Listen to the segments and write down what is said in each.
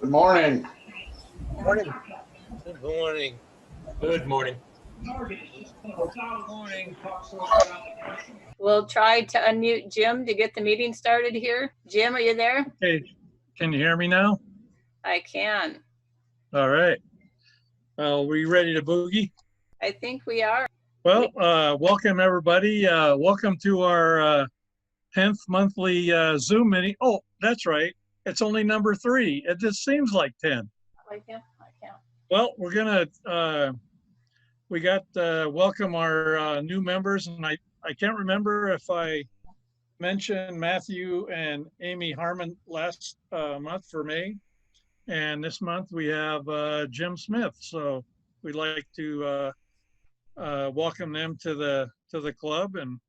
Good morning. Morning. Good morning. Good morning. Morning. We'll try to unmute Jim to get the meeting started here. Jim, are you there? Okay, can you hear me now? I can. All right. We ready to boogie? I think we are. Well, welcome everybody. Welcome to our 10th monthly Zoom meeting. Oh, that's right. It's only number 3. It just seems like 10. I can't. Well, we're gonna welcome our new members, and I can't remember if I mentioned Matthew and Amy Harmon last month for May, and this month we have Jim Smith. So we'd like to welcome them to the club, and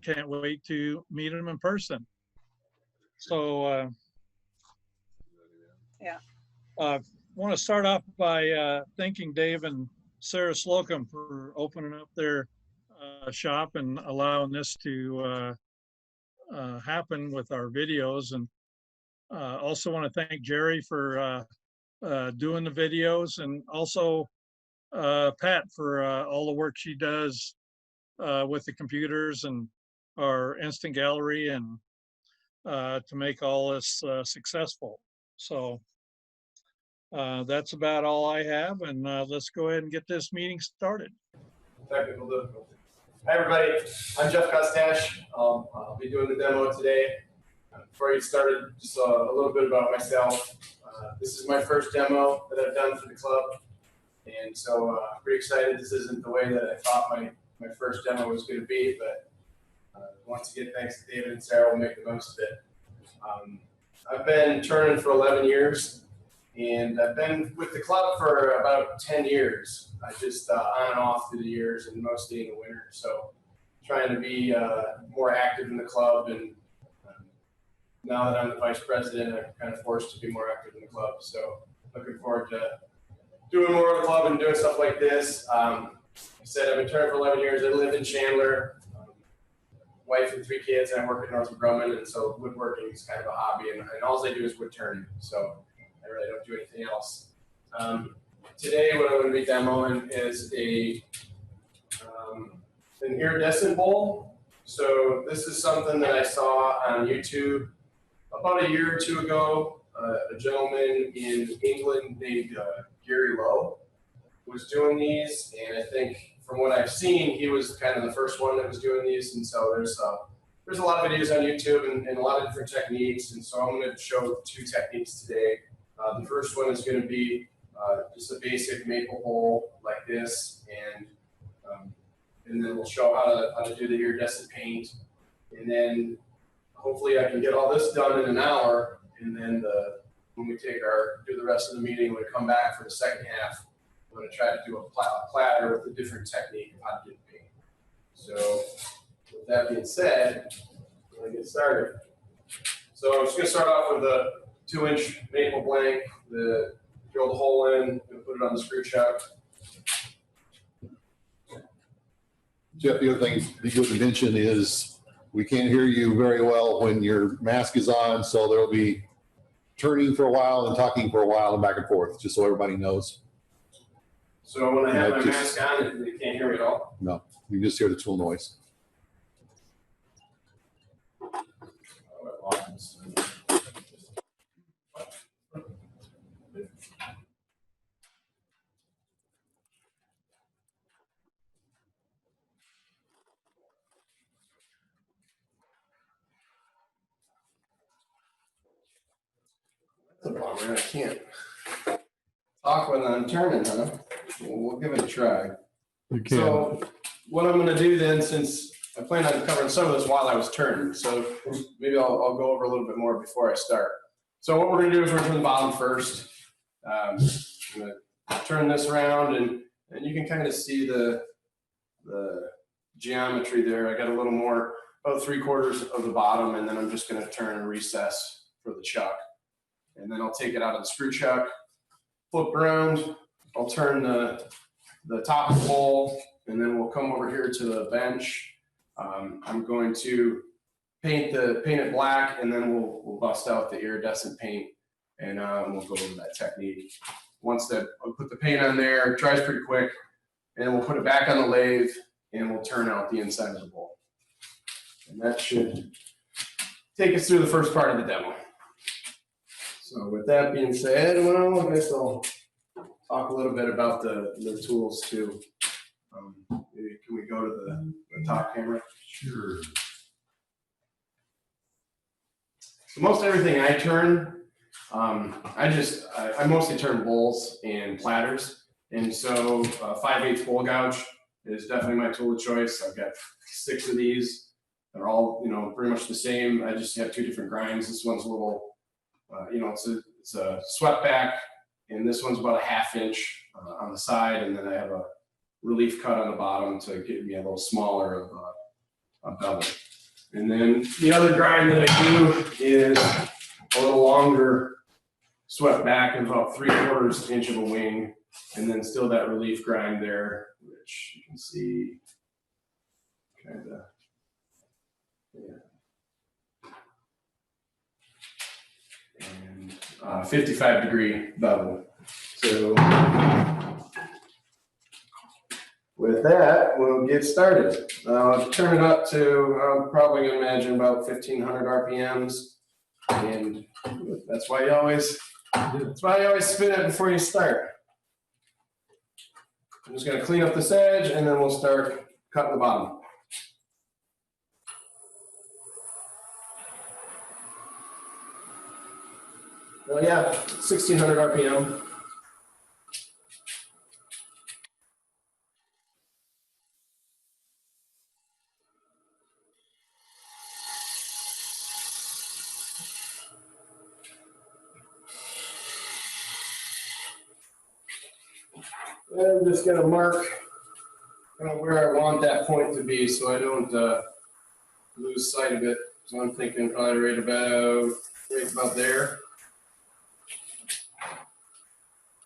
can't wait to meet them in person. So want to start off by thanking Dave and Sarah Slocum for opening up their shop and allowing this to happen with our videos. And also want to thank Jerry for doing the videos, and also Pat for all the work she does with the computers and our instant gallery, and to make all this successful. So that's about all I have, and let's go ahead and get this meeting started. Technical difficulty. Hi everybody, I'm Jeff Kustuch. I'll be doing the demo today. Before I get started, just a little bit about myself. This is my first demo that I've done for the club, and so I'm pretty excited. This isn't the way that I thought my first demo was going to be, but once again, thanks to David and Sarah, we'll make the most of it. I've been turning for 11 years. And I've been with the club for about 10 years. I just on and off through the years, and mostly in the winter. So trying to be more active in the club. And now that I'm the vice president, I'm kind of forced to be more active in the club. So looking forward to doing more of the club and doing stuff like this. Like I said, I've been turning for 11 years. I live in Chandler. Wife and 3 kids, and I work at North Grumman. And so woodworking is kind of a hobby. And all I do is wood turning. So I really don't do anything else. Today, what I'm going to be demoing is an iridescent bowl. So this is something that I saw on YouTube about a year or 2 ago. A gentleman in England named Gary Lowe was doing these, and I think from what I've seen, he was kind of the first one that was doing these. And so there's a lot of videos on YouTube and a lot of different techniques. And so I'm going to show 2 techniques today. The first one is going to be just a basic maple bowl like this, and then we'll show how to do the iridescent paint, and then hopefully I can get all this done in an hour, and then when we do the rest of the meeting, when we come back for the second half, I'm going to try to do a platter with a different technique of how to do the paint. So with that being said, we're going to get started. So I'm just going to start off with a 2-inch maple blank, drill the hole in, and put it on the screw chuck. Jeff, the other thing be good to mention is we can't hear you very well when your mask is on, so there'll be turning for a while and talking for a while and back and forth, just so everybody knows. So when I have my mask on, you can't hear me at all? No, you can just hear the tool noise. That's a bummer. I can't talk when I'm turning, huh? We'll give it a try. You can. So what I'm going to do then, since I plan on covering some of this while I was turning, so maybe I'll go over a little bit more before I start. So what we're going to do is we're going to turn the bottom first. I'm going to turn this around, and you can kind of see the geometry there. I got a little more, about 3/4 of the bottom, and then I'm just going to turn and recess for the chuck. And then I'll take it out of the screw chuck, flip around, I'll turn the top of the bowl, and then we'll come over here to the bench. I'm going to paint it black, and then we'll bust out the iridescent paint. and we'll go over that technique. Once that, I'll put the paint on there, it dries pretty quick, and we'll put it back on the lathe, and we'll turn out the inside of the bowl. And that should take us through the first part of the demo. So with that being said, well, I guess I'll talk a little bit about the tools too. Can we go to the top camera? Sure. So most everything I turn, I mostly turn bowls and platters. And so 5/8 bowl gouge is definitely my tool of choice. I've got 6 of these. They're all, pretty much the same. I just have 2 different grinds. This one's a little, it's a swept back, and this one's about a 1/2 inch on the side, and then I have a relief cut on the bottom to get me a little smaller of a bevel. And then the other grind that I do is a little longer, swept back, and about 3/4 inch of a wing, and then still that relief grind there, which you can see kind of, yeah. And 55-degree bevel. So with that, we'll get started. Turn it up to, I'm probably gonna imagine about 1500 RPMs. And that's why you always spin it before you start. I'm just gonna clean up this edge, and then we'll start cutting the bottom. Well, yeah, 1600 RPM. And I'm just going to mark kind of where I want that point to be so I don't lose sight of it. So I'm thinking probably right about there.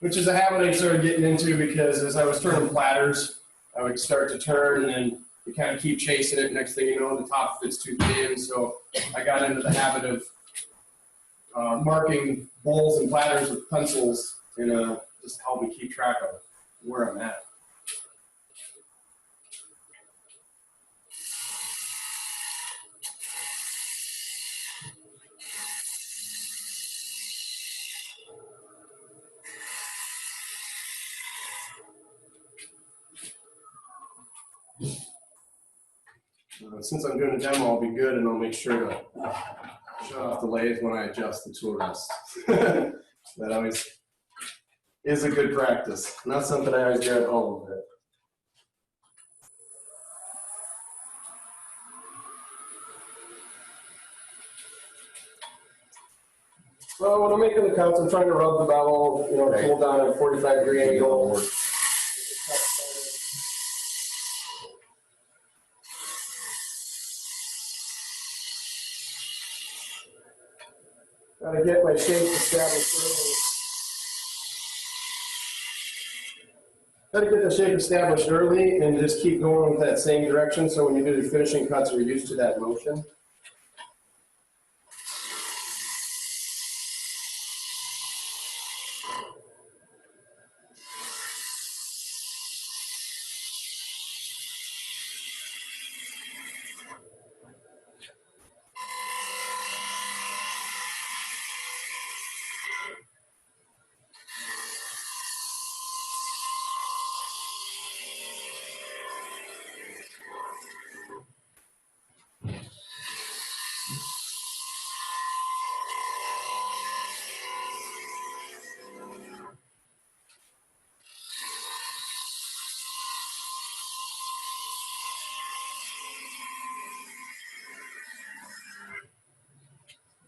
Which is a habit I started getting into because as I was turning platters, I would start to turn and then you kind of keep chasing it. Next thing you know, the top of it's too thin. So I got into the habit of marking bowls and platters with pencils and just help me keep track of where I'm at. Since I'm doing a demo, I'll be good, and I'll make sure to shut off the lathe when I adjust the tool rest. That always is a good practice. Not something I always grab hold of it. Well, when I'm making the cuts, I'm trying to rub the bevel, pull down at a 45-degree angle. Got to get my shape established early. Got to get the shape established early and just keep going with that same direction so when you do the finishing cuts, you're used to that motion.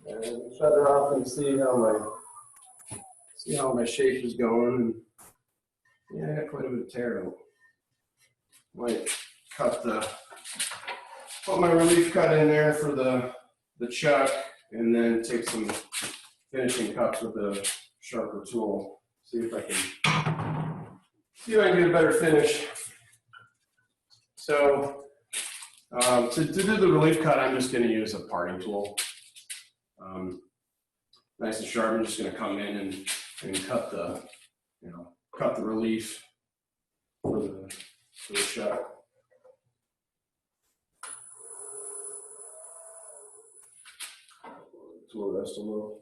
And shut her off and see how my shape is going. And yeah, I got quite a bit of tear out. Might put my relief cut in there for the chuck, and then take some finishing cuts with a sharper tool. See if I can get a better finish. So to do the relief cut, I'm just going to use a parting tool. nice and sharp. I'm just gonna come in and cut the, cut the relief for the chuck. Tool rest a little.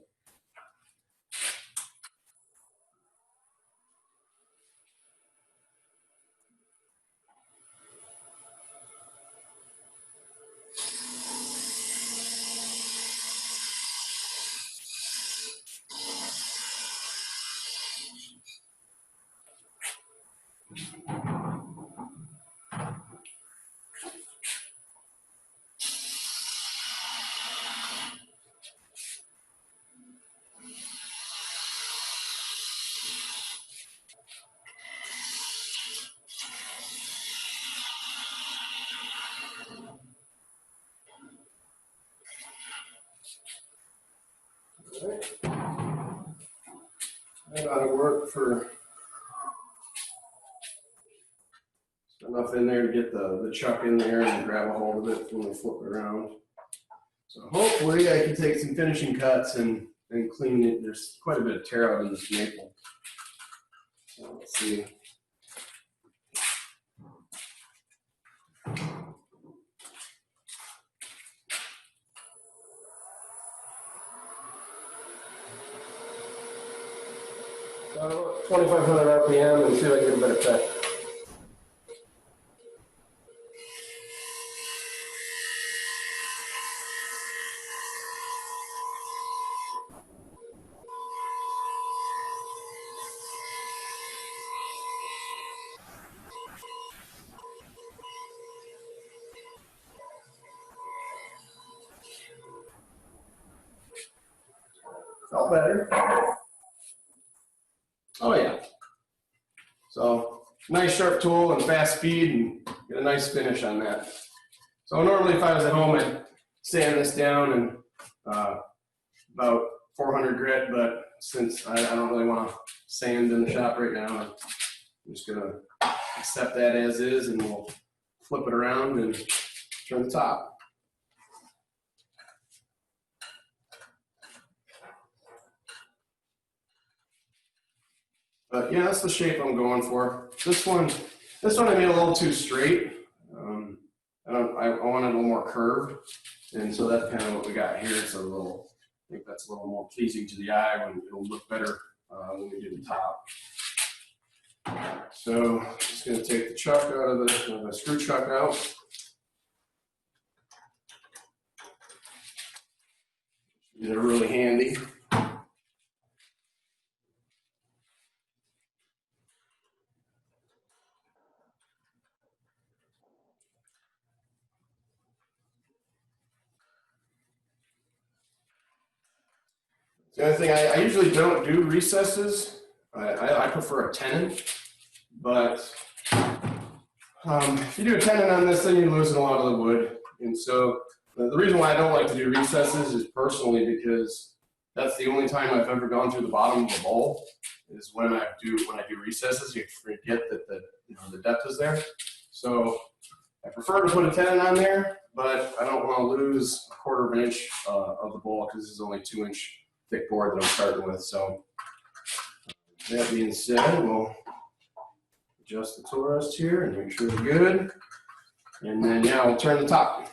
That ought to work for enough in there to get the chuck in there and grab a hold of it when we flip it around. So hopefully I can take some finishing cuts and clean it. There's quite a bit of tear out in this maple. So let's see. So 2,500 RPM and see if I can get a better cut. Felt better. Oh yeah. So nice sharp tool and fast speed and get a nice finish on that. So normally if I was at home I'd sand this down and about 400 grit, but since I don't really want to sand in the shop right now, I'm just gonna accept that as is and we'll flip it around and turn the top. But yeah, that's the shape I'm going for. This one I made a little too straight. I wanted a little more curved, and so that's kind of what we got here. It's a little, I think that's a little more pleasing to the eye when it'll look better when we do the top. So I'm just going to take the chuck out of the screw chuck out. These are really handy. The other thing, I usually don't do recesses. I prefer a tenon, but if you do a tenon on this, then you're losing a lot of the wood. And so the reason why I don't like to do recesses is personally because that's the only time I've ever gone through the bottom of the bowl is when I do recesses. You forget that the depth is there. So I prefer to put a tenon on there, but I don't want to lose a 1/4 inch of the bowl because this is only 2-inch thick board that I'm starting with. So that being said, we'll adjust the tool rest here and make sure we're good. And then yeah, we'll turn the top.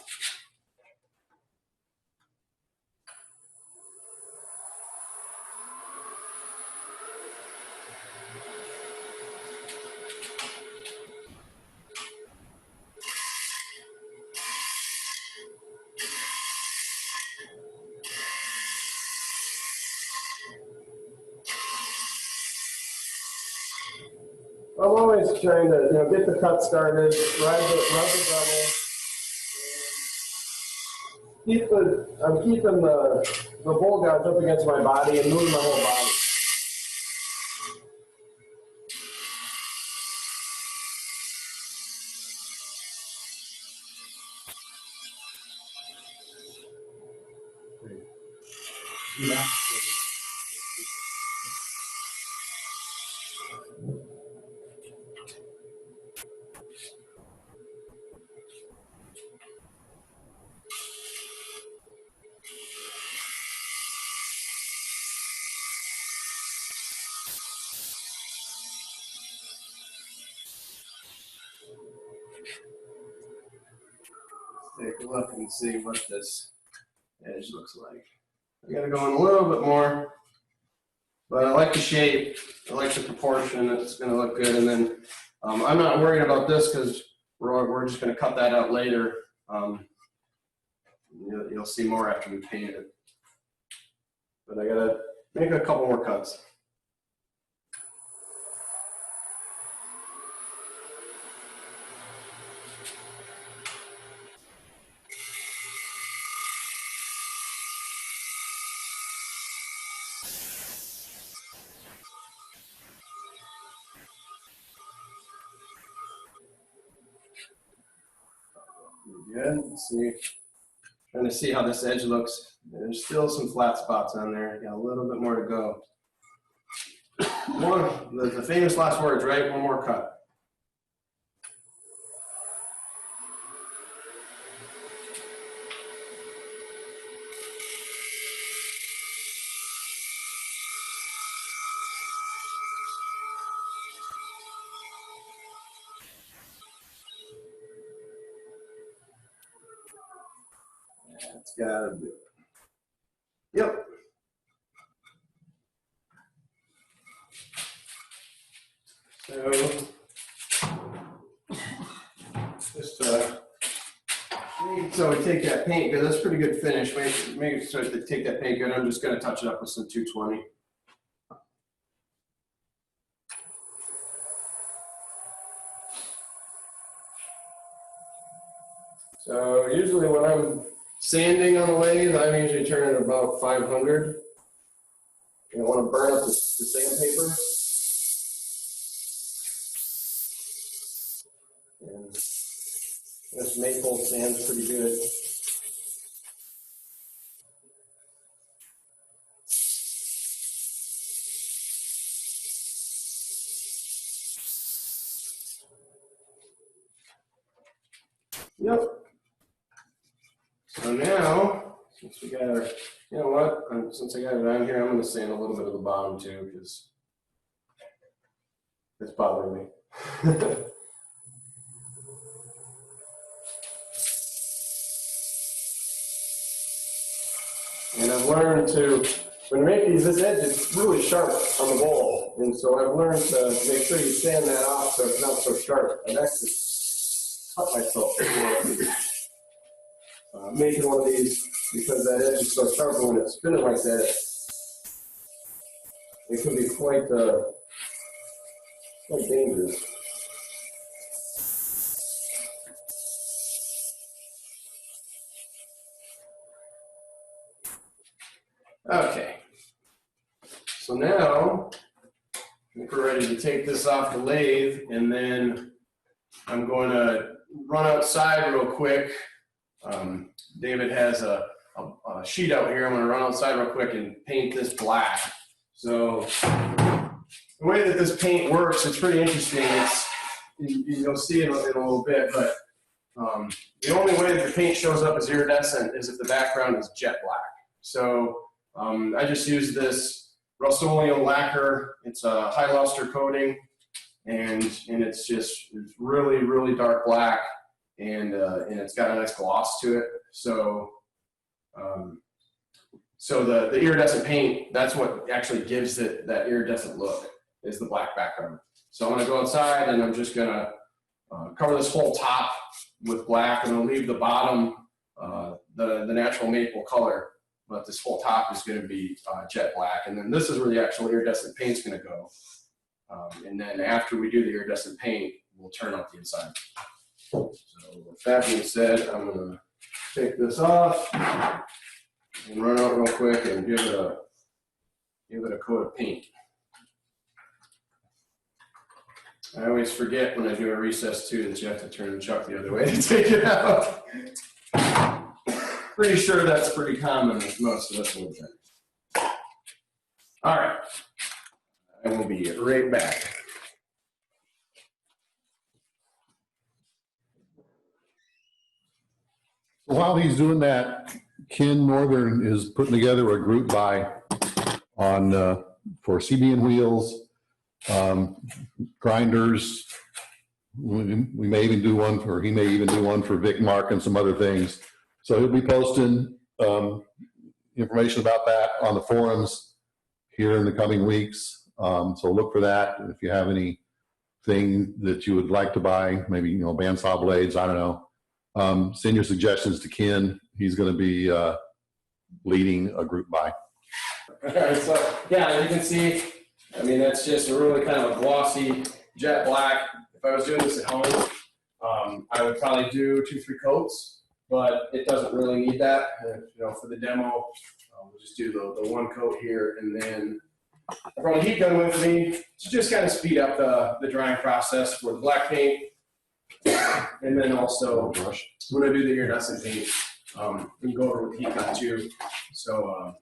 I'm always trying to get the cut started, rub the double. I'm keeping the bowl gouge up against my body and moving my whole body. Yeah. look and see what this edge looks like. I gotta go in a little bit more, but I like the shape, I like the proportion, it's gonna look good. And then I'm not worried about this because we're just gonna cut that out later. You'll see more after we paint it. But I gotta make a couple more cuts. Good. See, trying to see how this edge looks. There's still some flat spots on there. Got a little bit more to go. The famous last words, right? One more cut. That's gotta do it. Yep. So just so we take that paint good. That's pretty good finish. Maybe start to take that paint good. I'm just gonna touch it up with some 220. So usually when I'm sanding on the lathe, I'm usually turning about 500. You don't want to burn up the sandpaper. And this maple sand's pretty good. Yep. So now, since we got our, you know what, since I got it on here, I'm going to sand a little bit of the bottom too, because it's bothering me. And I've learned to, when you make these, this edge is really sharp on the bowl, and so I've learned to make sure you sand that off so it's not so sharp. I've actually cut myself making one of these because that edge is so sharp, and when it's spinning like that, it can be quite dangerous. Okay, so now I think we're ready to take this off the lathe, and then I'm going to run outside real quick. David has a sheet out here. I'm going to run outside real quick and paint this black. So the way that this paint works, it's pretty interesting. You'll see it in a little bit, but the only way that the paint shows up as iridescent is if the background is jet black. So I just use this Rust-Oleum lacquer. It's a high luster coating, and it's really, really dark black, and it's got a nice gloss to it. So the iridescent paint, that's what actually gives it that iridescent look, is the black background. So I'm going to go outside, and I'm just going to cover this whole top with black, and I'll leave the bottom the natural maple color. But this whole top is going to be jet black. And then this is where the actual iridescent paint's going to go. And then after we do the iridescent paint, we'll turn out the inside. So with that being said, I'm going to take this off and run out real quick and give it a coat of paint. I always forget when I do a recess too that you have to turn the chuck the other way to take it out. Pretty sure that's pretty common with most of us woodturners. All right, I will be right back. While he's doing that, Ken Northern is putting together a group buy on for CBN wheels, grinders. We may even do one for, he may even do one for Vic Mark and some other things. So he'll be posting information about that on the forums here in the coming weeks. So look for that. And if you have anything that you would like to buy, maybe, bandsaw blades, I don't know, send your suggestions to Ken. He's going to be leading a group buy. All right, so yeah, as you can see, I mean, that's just a really kind of a glossy jet black. If I was doing this at home, I would probably do 2-3 coats, but it doesn't really need that. For the demo, we'll just do the 1 coat here, and then I brought a heat gun with me to just kind of speed up the drying process for the black paint, and then also when I do the iridescent paint, we can go over with heat gun too. So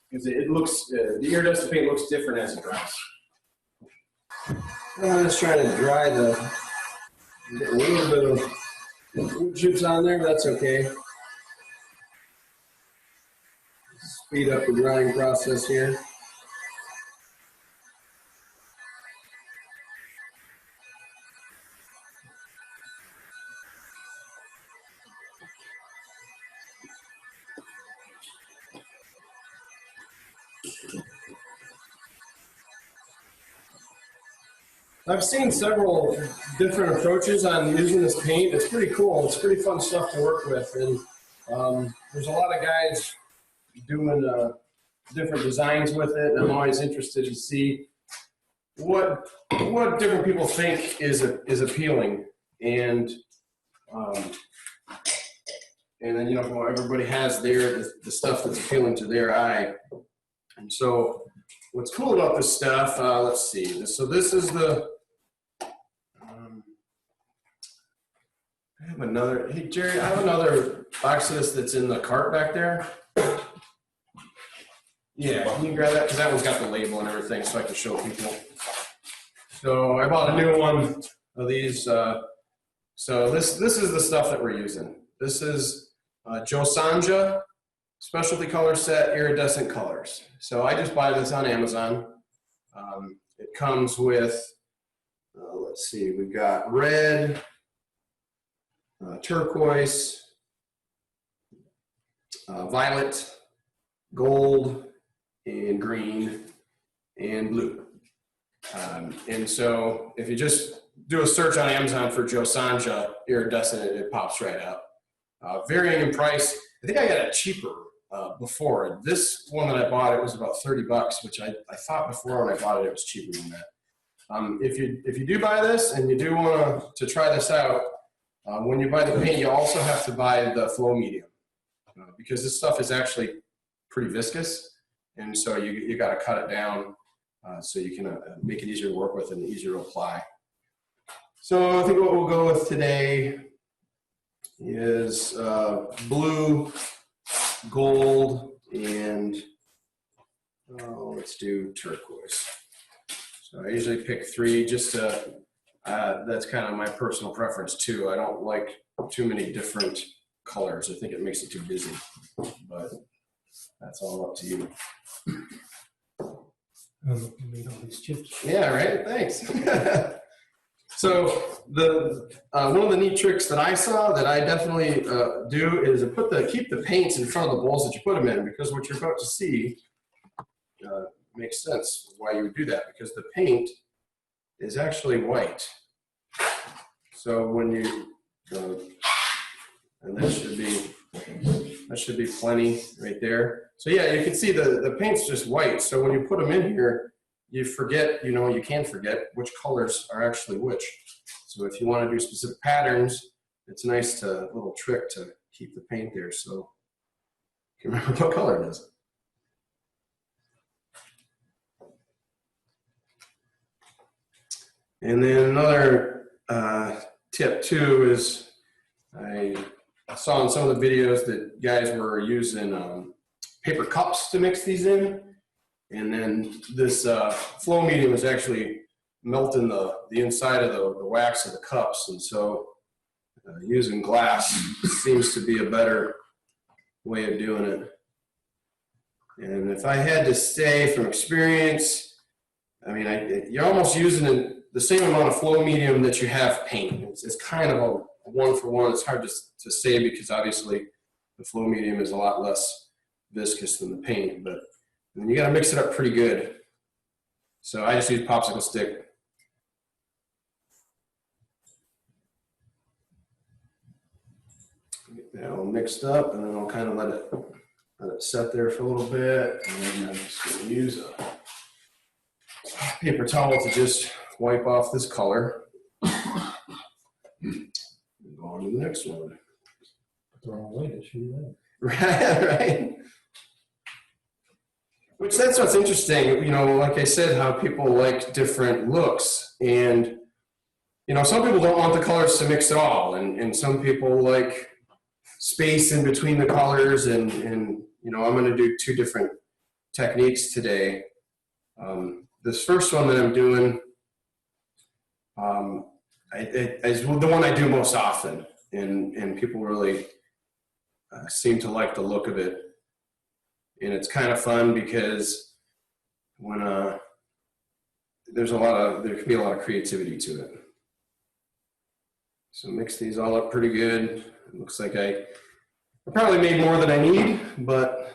because it looks, the iridescent paint looks different as it dries. I'm just trying to dry get a little bit of wood chips on there, but that's okay. Speed up the drying process here. I've seen several different approaches on using this paint. It's pretty cool. It's pretty fun stuff to work with. And there's a lot of guys doing different designs with it. And I'm always interested to see what different people think is appealing. And then, everybody has the stuff that's appealing to their eye. And so what's cool about this stuff, let's see. So this is hey Jerry, I have another box of this that's in the cart back there. Yeah, can you grab that? Because that one's got the label and everything, so I can show people. So I bought a new one of these. So this is the stuff that we're using. This is Josanja Specialty Color Set Iridescent Colors. So I just buy this on Amazon. It comes with, let's see, we've got red, turquoise, violet, gold, and green, and blue. And so if you just do a search on Amazon for Josanja Iridescent, it pops right up. Varying in price. I think I got it cheaper before. This one that I bought, it was about $30, which I thought before when I bought it was cheaper than that. If you do buy this and you do want to try this out, when you buy the paint, you also have to buy the flow medium because this stuff is actually pretty viscous, and so you got to cut it down so you can make it easier to work with and easier to apply. So I think what we'll go with today is blue, gold, and let's do turquoise. So I usually pick 3 just to, that's kind of my personal preference too. I don't like too many different colors. I think it makes it too busy, but that's all up to you. You made all these chips. Yeah, right, thanks. So one of the neat tricks that I saw that I definitely do is keep the paints in front of the bowls that you put them in, because what you're about to see makes sense why you would do that, because the paint is actually white. So when you and that should be plenty right there. So yeah, you can see the paint's just white. So when you put them in here, you forget, you can forget which colors are actually which. So if you want to do specific patterns, it's a nice little trick to keep the paint there so you can remember what color it is. And then another tip too is I saw in some of the videos that guys were using paper cups to mix these in. And then this flow medium is actually melting the inside of the wax of the cups. And so using glass seems to be a better way of doing it. And if I had to say from experience, I mean, you're almost using the same amount of flow medium that you have paint. It's kind of a one-for-one. It's hard to say because obviously The flow medium is a lot less viscous than the paint, but you got to mix it up pretty good. So I just use popsicle stick. Get that all mixed up, and then I'll kind of let it set there for a little bit, and then I'm just going to use a paper towel to just wipe off this color. Go on to the next one. The wrong way to shoot that. Right. Which that's what's interesting, you know, like I said, how people like different looks. And, you know, some people don't want the colors to mix at all. And some people like space in between the colors. And you know, I'm going to do two different techniques today. This first one that I'm doing is the one I do most often. And people really seem to like the look of it. And it's kind of fun because when there can be a lot of creativity to it. So mix these all up pretty good. It looks like I probably made more than I need, but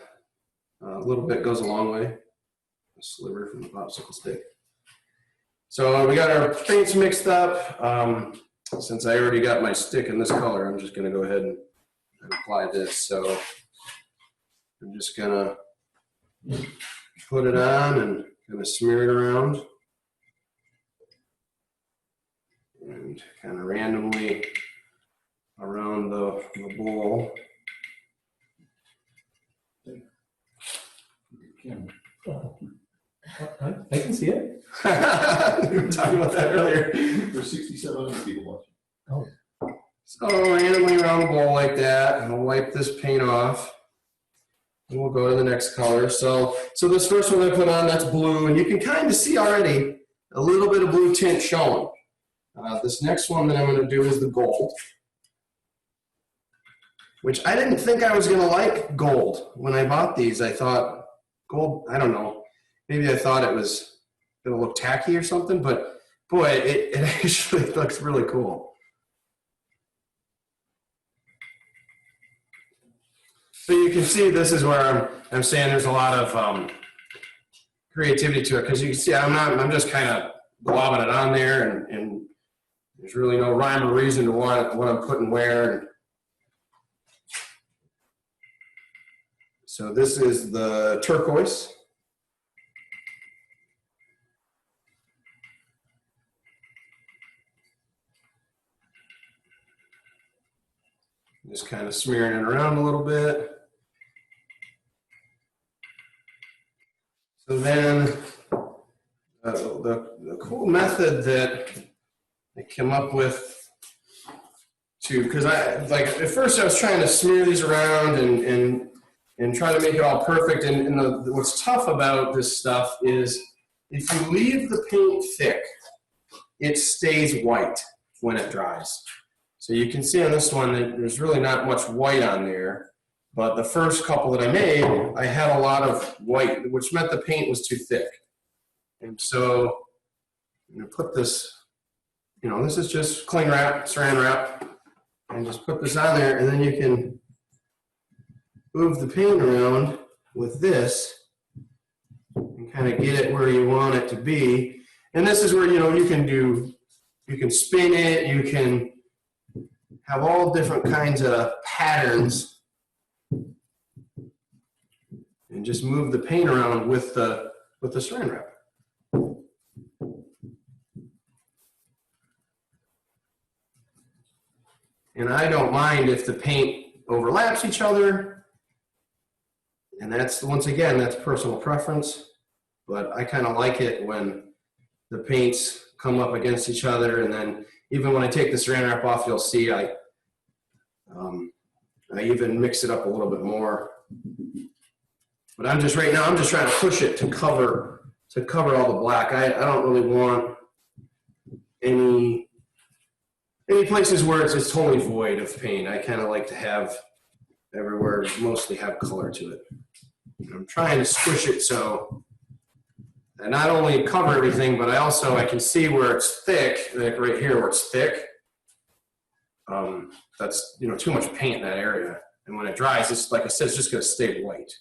a little bit goes a long way. A sliver from the popsicle stick. So we got our paints mixed up. Since I already got my stick in this color, I'm just going to go ahead and apply this. So I'm just gonna put it on and kind of smear it around and kind of randomly around the bowl. I can see it. We were talking about that earlier. There's 6,700 people watching. So randomly around the bowl like that, and I'll wipe this paint off. And we'll go to the next color. So this first one I put on, that's blue, and you can kind of see already a little bit of blue tint showing. This next one that I'm going to do is the gold, which I didn't think I was going to like gold. When I bought these, I thought gold, I don't know, maybe I thought it was going to look tacky or something, but boy, it actually looks really cool. So you can see this is where I'm saying there's a lot of creativity to it, because you can see I'm just kind of globbing it on there, and there's really no rhyme or reason to what I'm putting where. So this is the turquoise. Just kind of smearing it around a little bit. So then the cool method that I came up with because at first I was trying to smear these around and try to make it all perfect. And what's tough about this stuff is if you leave the paint thick, it stays white when it dries. So you can see on this one that there's really not much white on there, but the first couple that I made, I had a lot of white, which meant the paint was too thick. And so I'm going to put this, you know, this is just cling wrap, saran wrap, and just put this on there, and then you can move the paint around with this and kind of get it where you want it to be. And this is where, you know, you can spin it, you can have all different kinds of patterns and just move the paint around with the saran wrap. And I don't mind if the paint overlaps each other. And that's, once again, that's personal preference. But I kind of like it when the paints come up against each other, and then even when I take the saran wrap off, you'll see I even mix it up a little bit more. But right now I'm just trying to push it to cover all the black. I don't really want any places where it's totally void of paint. I kind of like to have everywhere mostly have color to it. And I'm trying to squish it so I not only cover everything, but I can see where it's thick, like right here where it's thick. That's, you know, too much paint in that area. And when it dries, it's like I said, it's just going to stay white.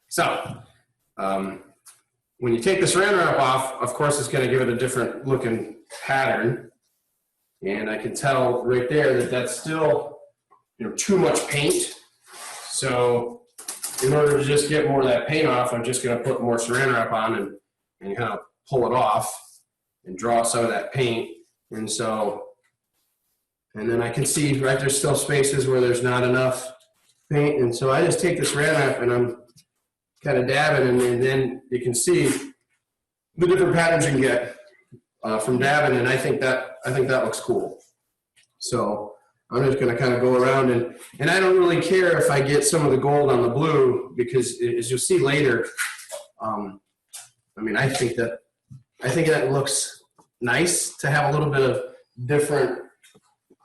So, when you take the saran wrap off, of course, it's going to give it a different looking pattern. And I can tell right there that that's still, too much paint. So, in order to just get more of that paint off, I'm just going to put more saran wrap on and kind of pull it off and draw some of that paint. And then I can see, right, there's still spaces where there's not enough paint. And so I just take this saran wrap and I'm kind of dabbing, and then you can see the different patterns you can get from dabbing, and I think that looks cool. So I'm just going to kind of go around, and I don't really care if I get some of the gold on the blue, because as you'll see later, I think that looks nice to have a little bit of different,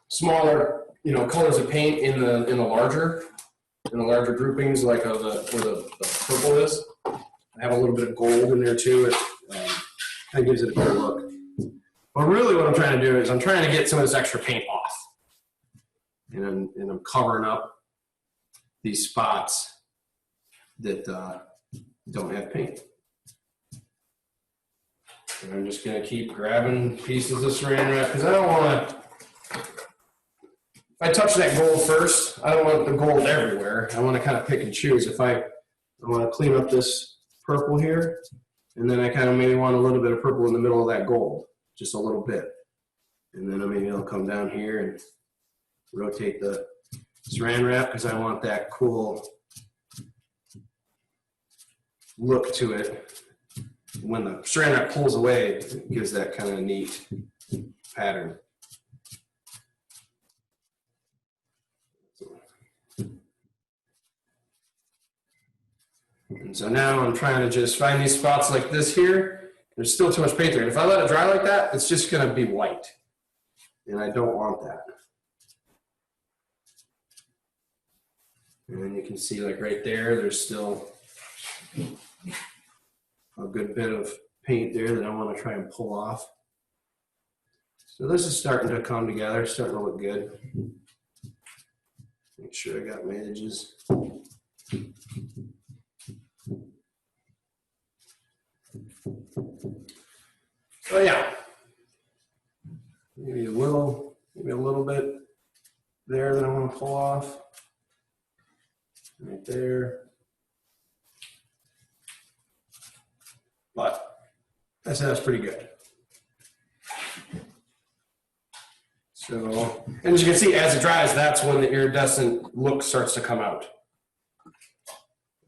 smaller, colors of paint in the larger groupings, like where the purple is. I have a little bit of gold in there too. It kind of gives it a better look. But really what I'm trying to do is I'm trying to get some of this extra paint off. And I'm covering up these spots that don't have paint. And I'm just going to keep grabbing pieces of saran wrap, because I don't want to, if I touch that gold first, I don't want the gold everywhere. I want to kind of pick and choose. If I want to clean up this purple here, and then I kind of maybe want a little bit of purple in the middle of that gold, just a little bit. And then maybe I'll come down here and rotate the saran wrap, because I want that cool look to it. When the saran wrap pulls away, it gives that kind of neat pattern. And so now I'm trying to just find these spots like this here. There's still too much paint there. And if I let it dry like that, it's just going to be white. And I don't want that. And then you can see, like right there, there's still a good bit of paint there that I want to try and pull off. So this is starting to come together, starting to look good. Make sure I got my edges. So yeah, maybe a little bit there that I want to pull off. Right there. But that sounds pretty good. So, and as you can see, as it dries, that's when the iridescent look starts to come out.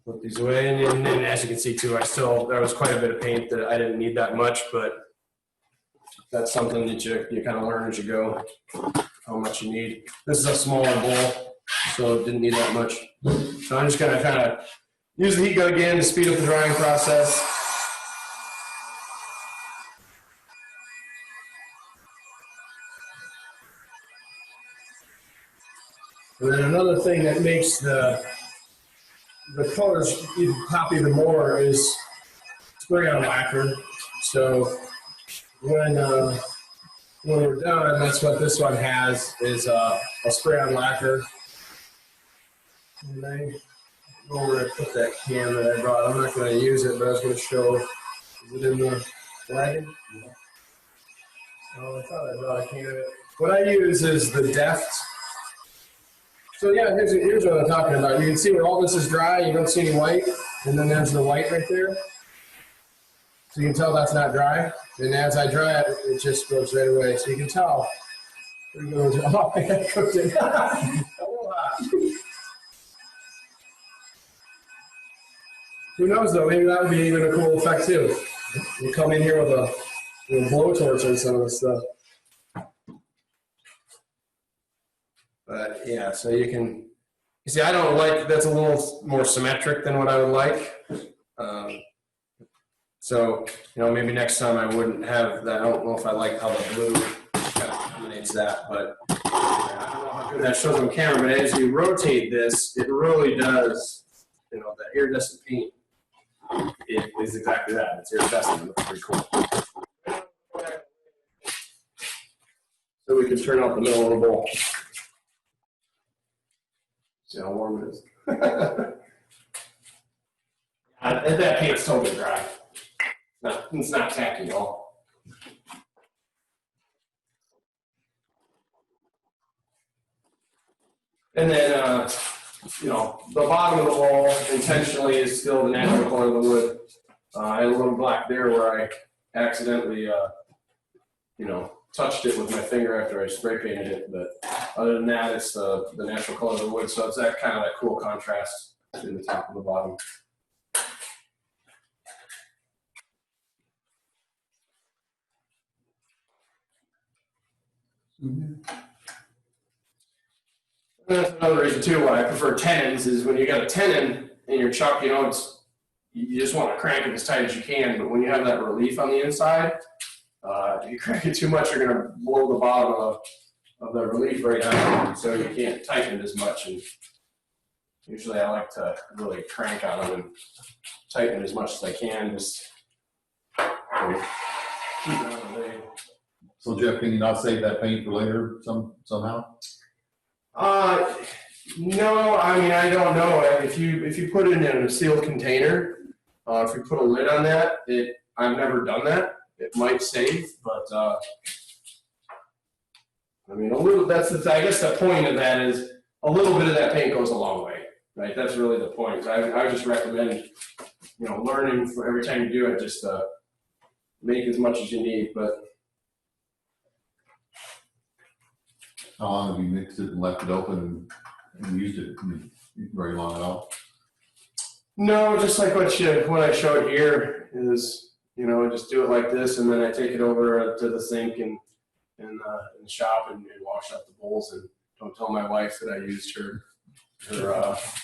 Put these away, and as you can see too, there was quite a bit of paint that I didn't need that much, but that's something that you kind of learn as you go, how much you need. This is a smaller bowl, so it didn't need that much. So I'm just going to kind of use the heat gun again to speed up the drying process. And then another thing that makes the colors even pop even more is spray on lacquer. So when we're done, that's what this one has, is a spray on lacquer. And I don't know where I put that can that I brought. I'm not going to use it, but I was going to show. Is it in the wagon? Oh, I thought I brought a can of it. What I use is the Deft. So yeah, here's what I'm talking about. You can see where all this is dry, you don't see any white, and then there's the white right there. So you can tell that's not dry. And as I dry it, it just goes right away. So you can tell. There goes. Oh, I got cooked it. A little hot. Who knows though, maybe that would be even a cool effect too. You come in here with a blowtorch and some of this stuff. But yeah, so you see, I don't like, that's a little more symmetric than what I would like. So, maybe next time I wouldn't have that. I don't know if I like how the blue kind of dominates that, but I don't know how good that shows on camera, but as you rotate this, it really does, the iridescent paint, it is exactly that. It's iridescent. It looks pretty cool. So we can turn out the middle of the bowl. See how warm it is. That paint's totally dry. No, it's not tacky at all. And then, you know, the bottom of the bowl intentionally is still the natural color of the wood. I had a little black there where I accidentally, you know, touched it with my finger after I spray painted it. But other than that, it's the natural color of the wood. So it's that kind of that cool contrast between the top and the bottom. And that's another reason too why I prefer tenons is when you got a tenon in your chuck, you know, you just want to crank it as tight as you can. But when you have that relief on the inside, if you crank it too much, you're going to blow the bottom of the relief right out. So you can't tighten it as much. And usually I like to really crank on them and tighten it as much as I can. Just keep it on the blade. So Jeff, can you not save that paint for later somehow? No, I mean, I don't know. If you put it in a sealed container, if you put a lid on that, I've never done that. It might save, but I mean, a little. I guess the point of that is a little bit of that paint goes a long way, right? That's really the point. I just recommend, you know, learning for every time you do it, just make as much as you need, but. How long have you mixed it and left it open and used it? Very long at all? No, just like what I showed here is, you know, just do it like this, and then I take it over to the sink and the shop and wash out the bowls. And don't tell my wife that I used her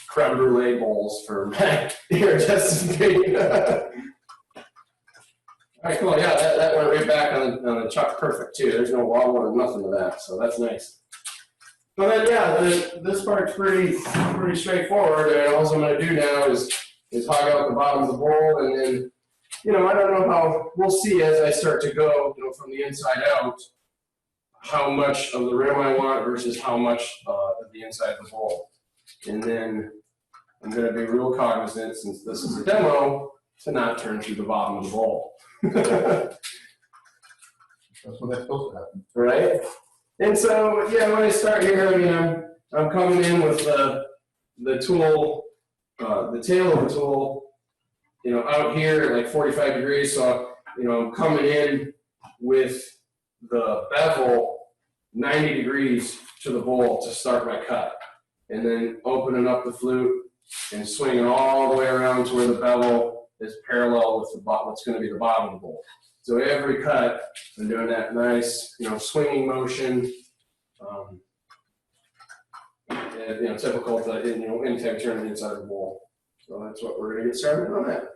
creme brulee bowls for my iridescent paint. All right, cool. Yeah, that went right back on the chuck perfect too. There's no wobble or nothing to that, so that's nice. But then, yeah, this part's pretty straightforward. And all I'm going to do now is hog out the bottom of the bowl, and then, you know, I don't know how, we'll see as I start to go, you know, from the inside out, how much of the rim I want versus how much of the inside of the bowl. And then I'm going to be real cognizant, since this is a demo, to not turn through the bottom of the bowl. That's when that's supposed to happen. Right? And so, yeah, when I start here, I mean, I'm coming in with the tool, the tail of the tool, you know, out here at like 45 degrees. So, you know, I'm coming in with the bevel 90 degrees to the bowl to start my cut. And then opening up the flute and swinging all the way around to where the bevel is parallel with what's going to be the bottom of the bowl. So every cut, I'm doing that nice, you know, swinging motion. And, you know, typical to, you know, anytime turning inside the bowl. So that's what we're going to get started on that.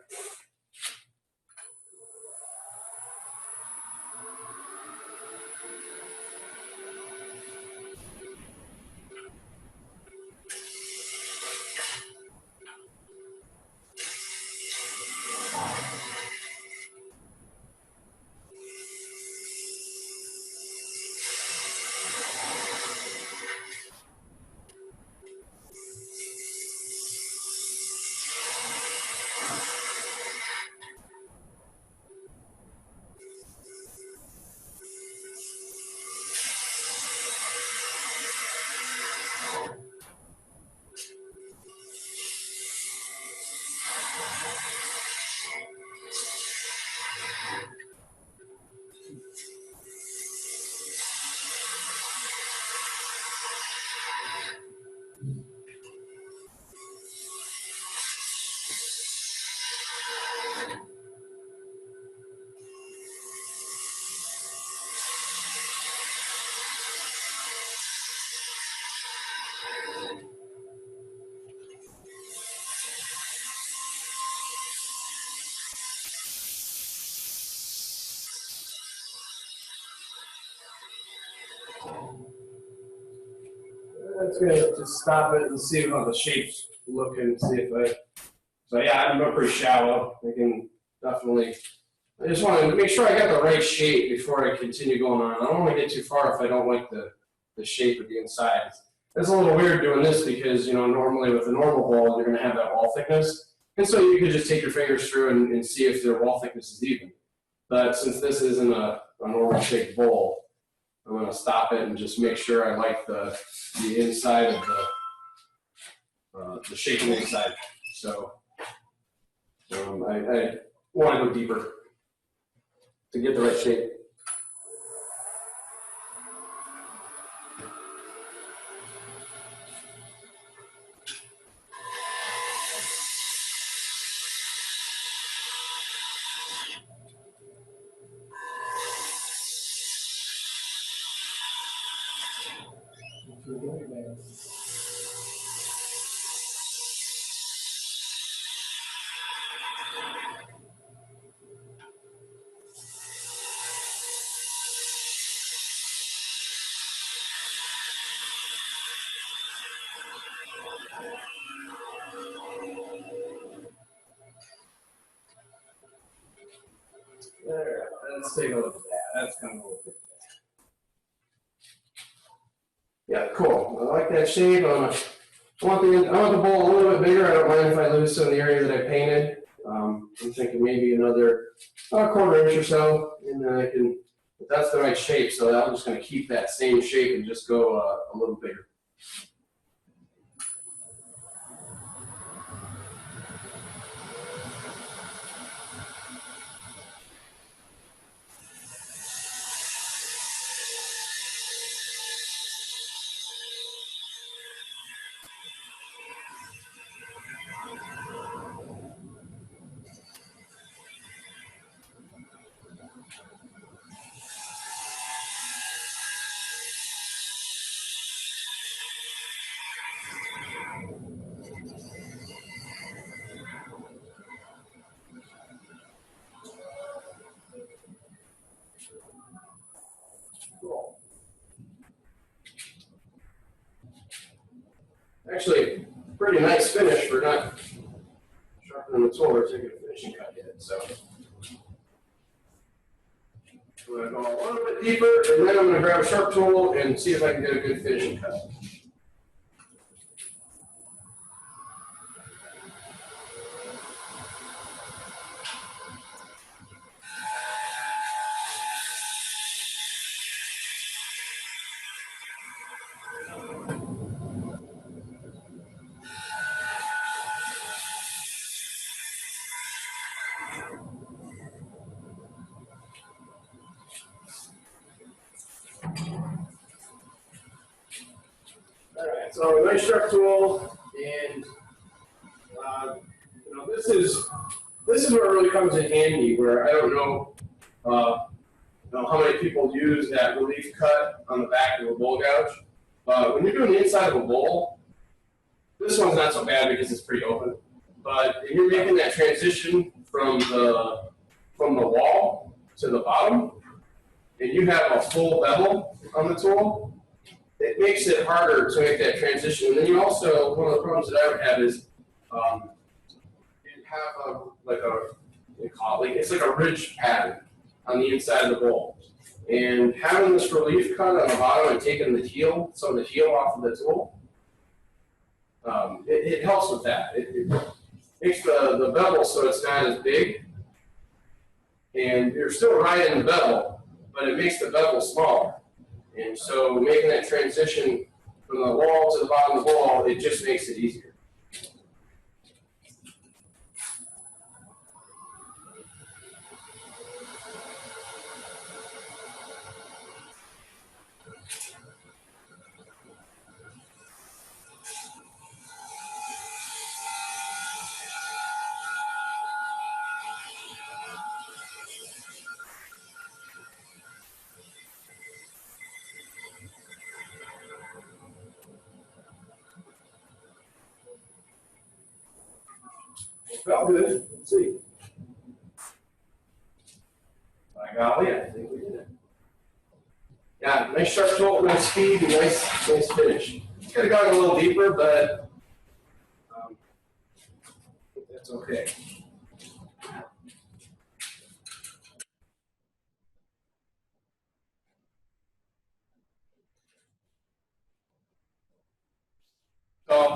That's going to just stop it and see how the shape's looking, see if so yeah, I'm pretty shallow. I can definitely I just want to make sure I got the right shape before I continue going on. I don't want to get too far if I don't like the shape of the inside. It's a little weird doing this because, you know, normally with a normal bowl, you're going to have that wall thickness. And so you could just take your fingers through and see if their wall thickness is even. But since this isn't a normal shaped bowl, I'm going to stop it and just make sure I like the inside of the shape of the inside. So I want to go deeper to get the right shape. There, let's take a look at that. That's kind of cool. Yeah, cool. I like that shape. I want the bowl a little bit bigger. I don't mind if I lose some of the area that I painted. I'm thinking maybe another quarter inch or so, and then I can. But that's the right shape, so I'm just going to keep that same shape and just go a little bigger. Cool. Actually, pretty nice finish for not sharpening the tool or taking a finishing cut yet. So I'm going to go a little bit deeper, and then I'm going to grab a sharp tool and see if I can get a good finishing cut. All right, so a nice sharp tool, and you know, this is where it really comes in handy. Where I don't know, how many people use that relief cut on the back of a bowl gouge. When you're doing the inside of a bowl, this one's not so bad because it's pretty open. But if you're making that transition from the wall to the bottom, and you have a full bevel on the tool, it makes it harder to make that transition. And then you also, one of the problems that I would have is you have it's like a ridge pattern on the inside of the bowl. And having this relief cut on the bottom and taking some of the heel off of the tool, it helps with that. It makes the bevel so it's not as big. And you're still right in the bevel, but it makes the bevel smaller. And so making that transition from the wall to the bottom of the bowl, it just makes it easier. Felt good. Let's see. By golly, I think we did it. Yeah, nice sharp tool, nice speed, and nice finish. Could have gone a little deeper, but I think that's okay.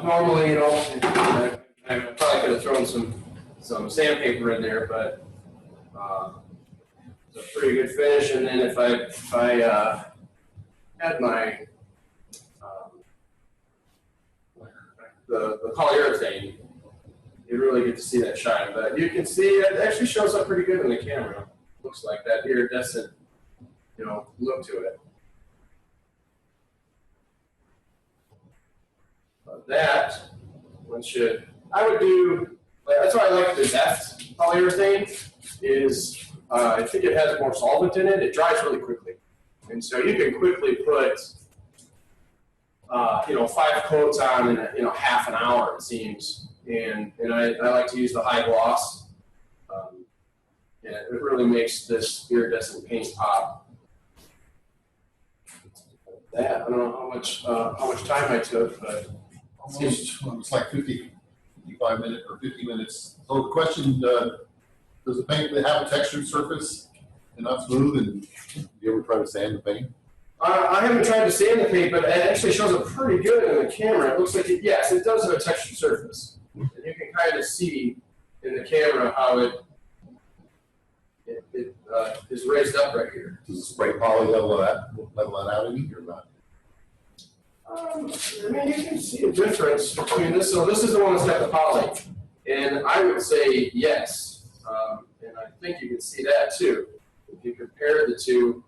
normally, I probably could have thrown some sandpaper in there, but it's a pretty good finish. And then if I had my the polyurethane, you really get to see that shine. But you can see it actually shows up pretty good in the camera. Looks like that iridescent, look to it. That one should, I would do, that's why I like the depth polyurethane is, I think it has more solvent in it. It dries really quickly. And so you can quickly put, 5 coats on in half an hour, it seems. And I like to use the high gloss. And it really makes this iridescent paint pop. That, I don't know how much time I took, but Almost, it's like 55 minutes or 50 minutes. So the question, does the paint have a textured surface and not smooth? And do you ever try to sand the paint? I haven't tried to sand the paint, but it actually shows up pretty good in the camera. It looks like, yes, it does have a textured surface. And you can kind of see in the camera how it is raised up right here. Does the spray poly level that out any or not? I mean, you can see a difference between this. So this is the one that's got the poly. And I would say yes. And I think you can see that too. If you compare the two,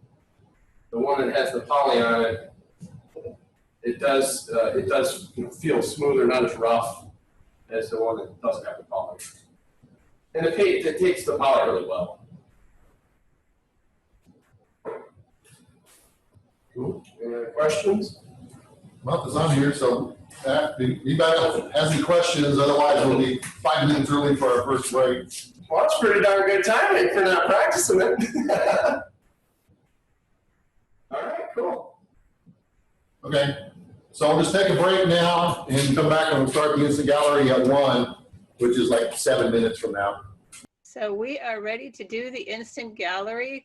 the one that has the poly on it, it does feel smoother, not as rough as the one that doesn't have the poly. And the paint, it takes the poly really well. Cool. Any other questions? Month is on here, so anybody else has any questions? Otherwise, we'll be 5 minutes early for our first break. Well, that's pretty darn good timing for not practicing it. All right, cool. Okay, so we'll just take a break now and come back and we'll start the instant gallery at 1, which is like 7 minutes from now. So we are ready to do the instant gallery.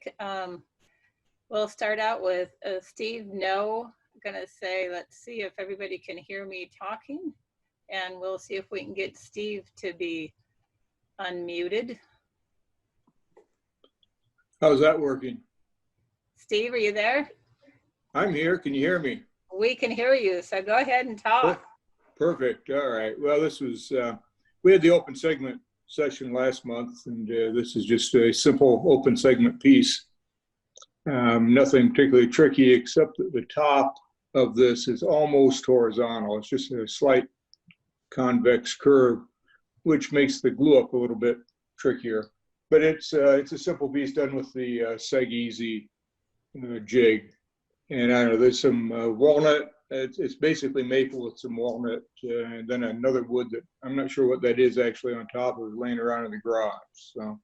We'll start out with Steve No. I'm gonna say, let's see if everybody can hear me talking, and we'll see if we can get Steve to be unmuted. How's that working? Steve, are you there? I'm here. Can you hear me? We can hear you, so go ahead and talk. Perfect. All right. Well, this was, we had the open segment session last month, and this is just a simple open segment piece. Nothing particularly tricky, except that the top of this is almost horizontal. It's just a slight convex curve, which makes the glue up a little bit trickier. But it's a simple piece done with the Seg Easy jig. And I don't know, there's some walnut. It's basically maple with some walnut, and then another wood that I'm not sure what that is actually on top of, laying around in the garage. So,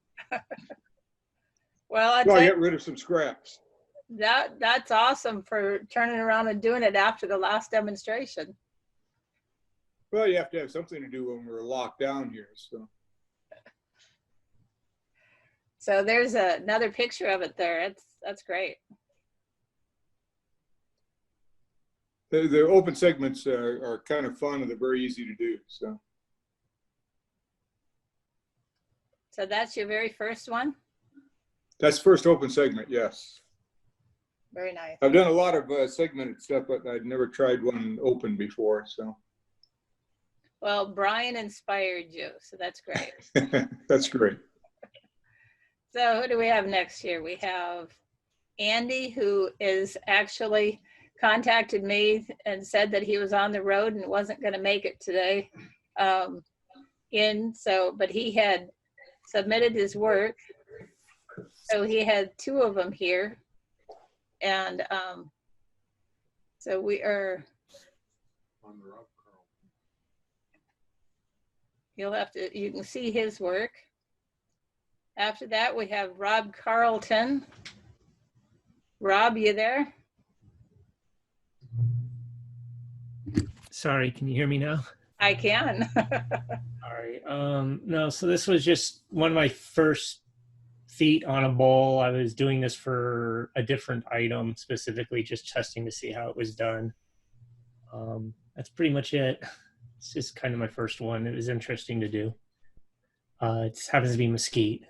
Well, I get rid of some scraps. that's awesome for turning around and doing it after the last demonstration. Well, you have to have something to do when we're locked down here. So there's another picture of it there. That's great. The open segments are kind of fun and they're very easy to do. So that's your very first one? that's first open segment, yes. Very nice. I've done a lot of segmented stuff, but I'd never tried one open before. So Well, Brian inspired you, so that's great. that's great. So who do we have next here? We have Andy, who is actually contacted me and said that he was on the road and wasn't going to make it today. But he had submitted his work. So he had 2 of them here. And so we are, you can see his work. After that, we have Rob Carlton. Rob, you there? Sorry, can you hear me now? I can. All right. No, so this was just one of my first feet on a bowl. I was doing this for a different item, specifically just testing to see how it was done. That's pretty much it. It's just kind of my first one. It was interesting to do. It happens to be mesquite.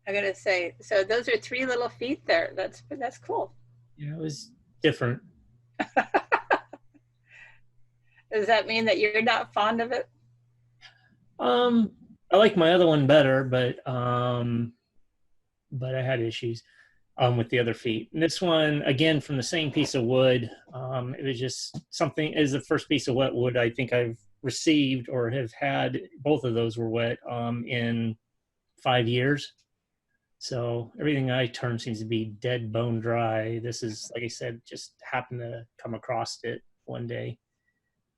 I gotta say, so those are 3 little feet there. That's cool. Yeah, it was different. Does that mean that you're not fond of it? I like my other one better, but I had issues with the other feet. And this one, again, from the same piece of wood. It was just something. It was the first piece of wet wood I think I've received or have had. Both of those were wet in 5 years. So everything I turn seems to be dead bone dry. This is, like I said, just happened to come across it one day.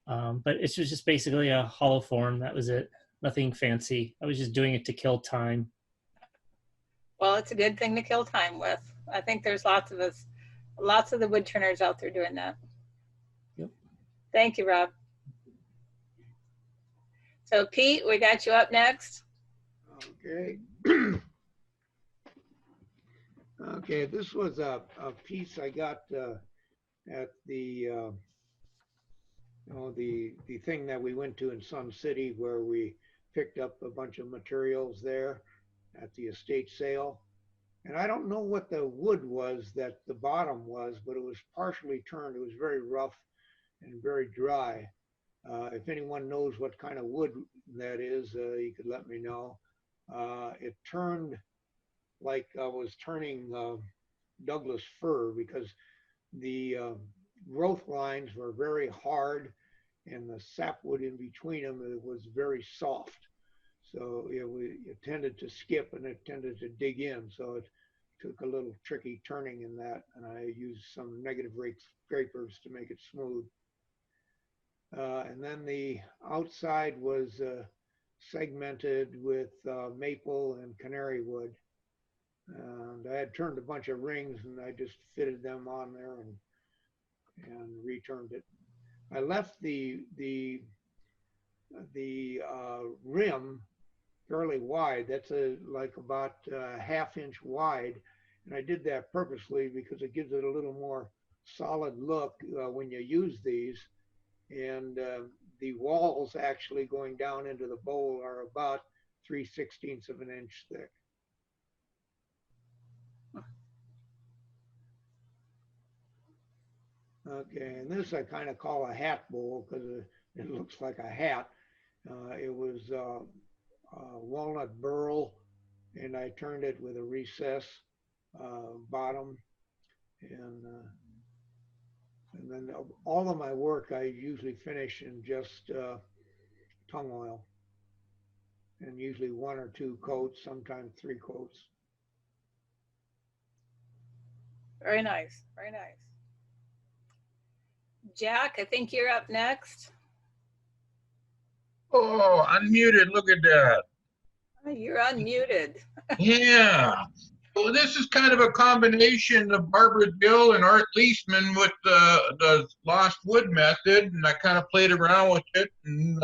But it was just basically a hollow form. That was it. Nothing fancy. I was just doing it to kill time. Well, it's a good thing to kill time with. I think there's lots of the woodturners out there doing that. Yep. Thank you, Rob. So Pete, we got you up next. Okay. Okay, this was a piece I got at the the thing that we went to in Sun City, where we picked up a bunch of materials there at the estate sale. And I don't know what the wood was that the bottom was, but it was partially turned. It was very rough and very dry. If anyone knows what kind of wood that is, you could let me know. It turned like I was turning Douglas fir, because the growth lines were very hard and the sapwood in between them, it was very soft. So it tended to skip and it tended to dig in. So it took a little tricky turning in that, and I used some negative rate scrapers to make it smooth. And then the outside was segmented with maple and canary wood. And I had turned a bunch of rings and I just fitted them on there and returned it. I left the rim fairly wide. That's like about a ½ inch wide. And I did that purposely because it gives it a little more solid look when you use these. And the walls actually going down into the bowl are about 3/16 of an inch thick. Okay, and this I kind of call a hat bowl because it looks like a hat. It was walnut burl, and I turned it with a recess bottom, and then all of my work I usually finish in just tung oil, and usually 1 or 2 coats, sometimes 3 coats. Very nice, very nice. Jack, I think you're up next. Oh, unmuted. Look at that. You're unmuted. Yeah. Well, this is kind of a combination of Barbara Gill and Art Leisman with the lost wood method, and I kind of played around with it and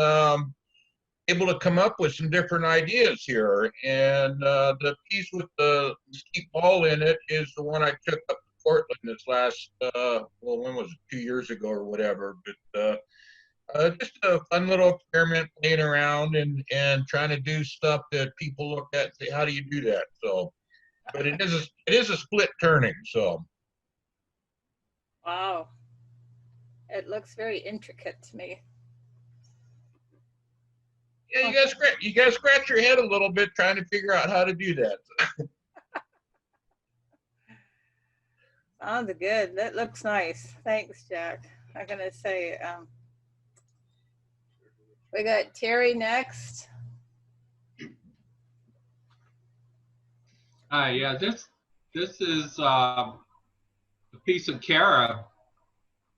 able to come up with some different ideas here. And the piece with the steep ball in it is the one I took up to Portland this last, well, when was it, 2 years ago or whatever. But just a fun little experiment, playing around and trying to do stuff that people look at and say, how do you do that? So, but it is a split turning. So. Wow. It looks very intricate to me. Yeah, you guys scratch your head a little bit trying to figure out how to do that. Sounds good. That looks nice. Thanks, Jack. I'm gonna say, we got Terry next. Hi, yeah, this is a piece of Cara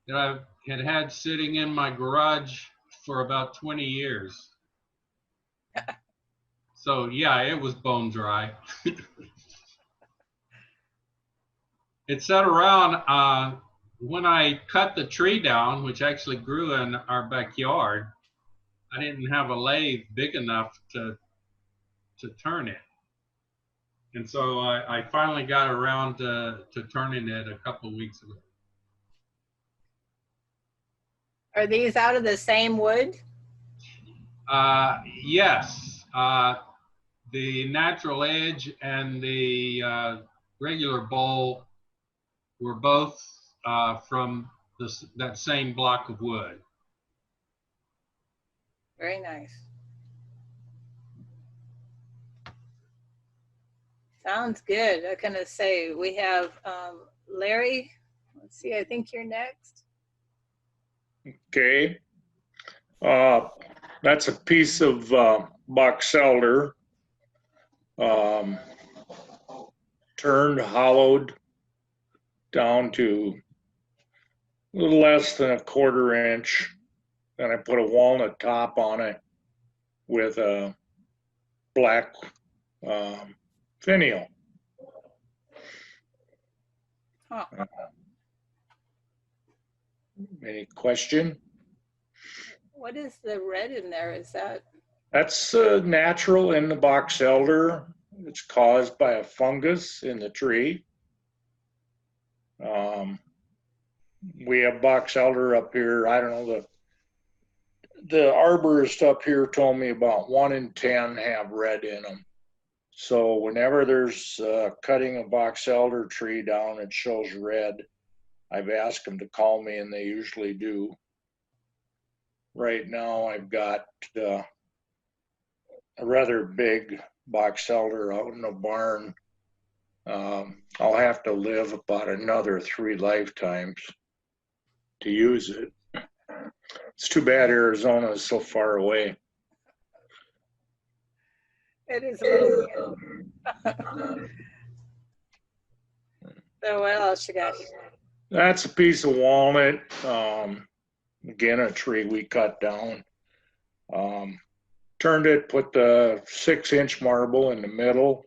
that I had sitting in my garage for about 20 years. So yeah, it was bone dry. It sat around when I cut the tree down, which actually grew in our backyard. I didn't have a lathe big enough to turn it. And so I finally got around to turning it a couple of weeks ago. Are these out of the same wood? Yes, the natural edge and the regular bowl were both from that same block of wood. Very nice. Sounds good. I'm gonna say we have Larry. Let's see, I think you're next. Okay. That's a piece of box elder. Turned, hollowed down to a little less than a 1/4 inch. Then I put a walnut top on it with a black finial. Huh. Any question? What is the red in there? Is that? That's natural in the box elder. It's caused by a fungus in the tree. We have box elder up here. I don't know, the arborist up here told me about 1 in 10 have red in them. So whenever there's cutting a box elder tree down, it shows red. I've asked them to call me, and they usually do. Right now, I've got a rather big box elder out in the barn. I'll have to live about another 3 lifetimes to use it. It's too bad Arizona is so far away. It is a little weird. So what else you got? That's a piece of walnut. Again, a tree we cut down. Turned it, put the 6-inch marble in the middle,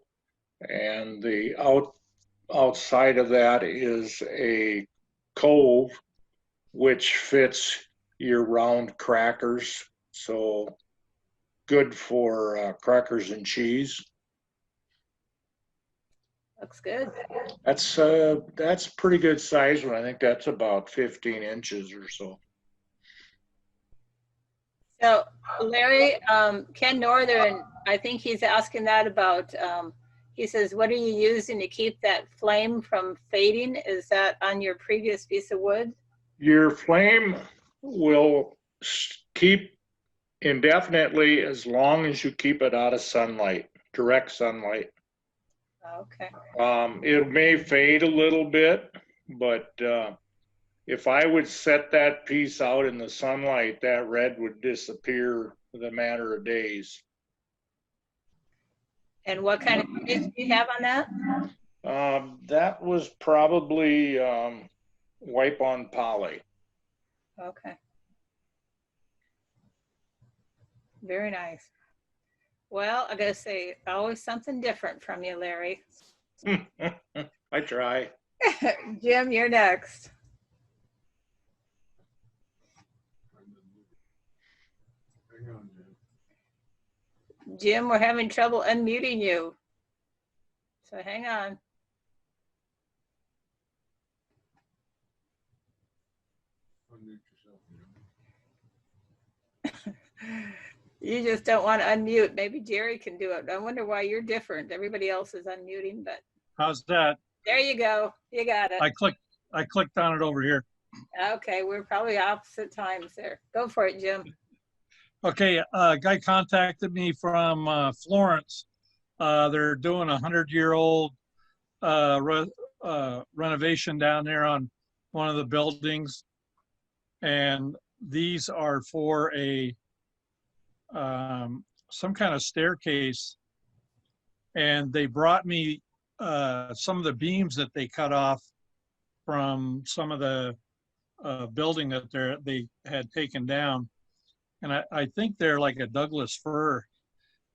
and the outside of that is a cove which fits your round crackers. So good for crackers and cheese. Looks good. That's pretty good size one. I think that's about 15 inches or so. So Larry, Ken Northern, I think he's asking that about, he says, what are you using to keep that flame from fading? Is that on your previous piece of wood? Your flame will keep indefinitely as long as you keep it out of sunlight, direct sunlight. Okay. It may fade a little bit, but if I would set that piece out in the sunlight, that red would disappear in a matter of days. And what kind of finish do you have on that? That was probably wipe on poly. Okay. Very nice. Well, I gotta say, always something different from you, Larry. I try. Jim, you're next. Jim, we're having trouble unmuting you. So hang on. You just don't want to unmute. Maybe Jerry can do it. I wonder why you're different. Everybody else is unmuting, but How's that? there you go. You got it. I clicked on it over here. Okay, we're probably opposite times there. Go for it, Jim. Okay, a guy contacted me from Florence. They're doing a 100-year-old renovation down there on one of the buildings. And these are for a some kind of staircase. And they brought me some of the beams that they cut off from some of the building that they had taken down. And I think they're like a Douglas fir,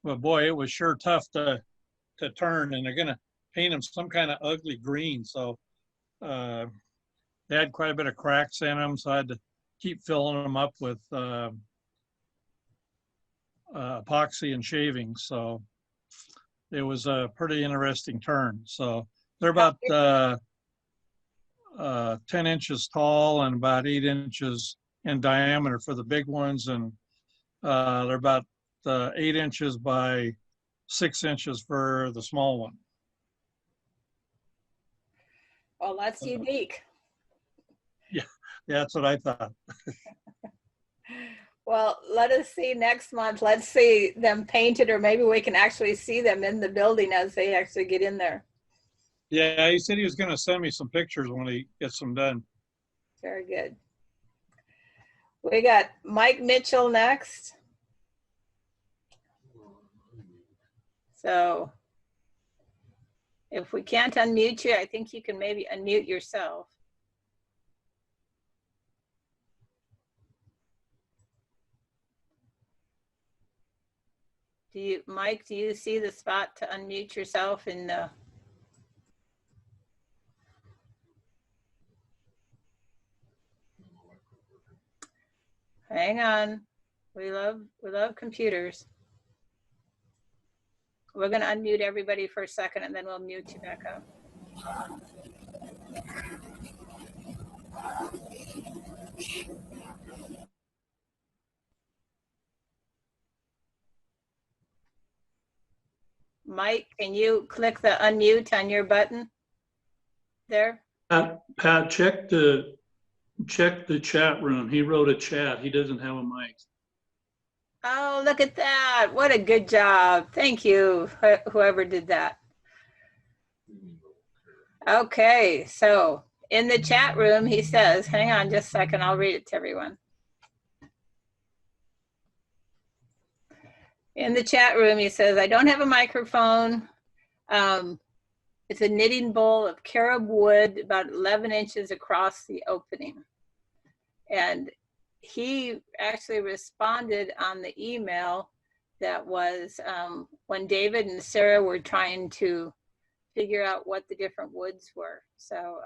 but boy, it was sure tough to turn, and they're gonna paint them some kind of ugly green. So they had quite a bit of cracks in them, so I had to keep filling them up with epoxy and shavings. So it was a pretty interesting turn. So they're about 10 inches tall and about 8 inches in diameter for the big ones, and they're about 8 inches by 6 inches for the small one. Well, that's unique. Yeah, that's what I thought. Well, let us see next month. Let's see them painted, or maybe we can actually see them in the building as they actually get in there. Yeah, he said he was going to send me some pictures when he gets them done. Very good. We got Mike Mitchell next. So if we can't unmute you, I think you can maybe unmute yourself. Mike, do you see the spot to unmute yourself in the? Hang on. We love computers. We're going to unmute everybody for a second, and then we'll mute you back up. Mike, can you click the unmute on your button there? Pat, check the chat room. He wrote a chat. He doesn't have a mic. Oh, look at that. What a good job. Thank you, whoever did that. Okay, so in the chat room, he says, hang on just a second, I'll read it to everyone. In the chat room, he says, I don't have a microphone. It's a knitting bowl of carob wood, about 11 inches across the opening. And he actually responded on the email that was when David and Sarah were trying to figure out what the different woods were. So,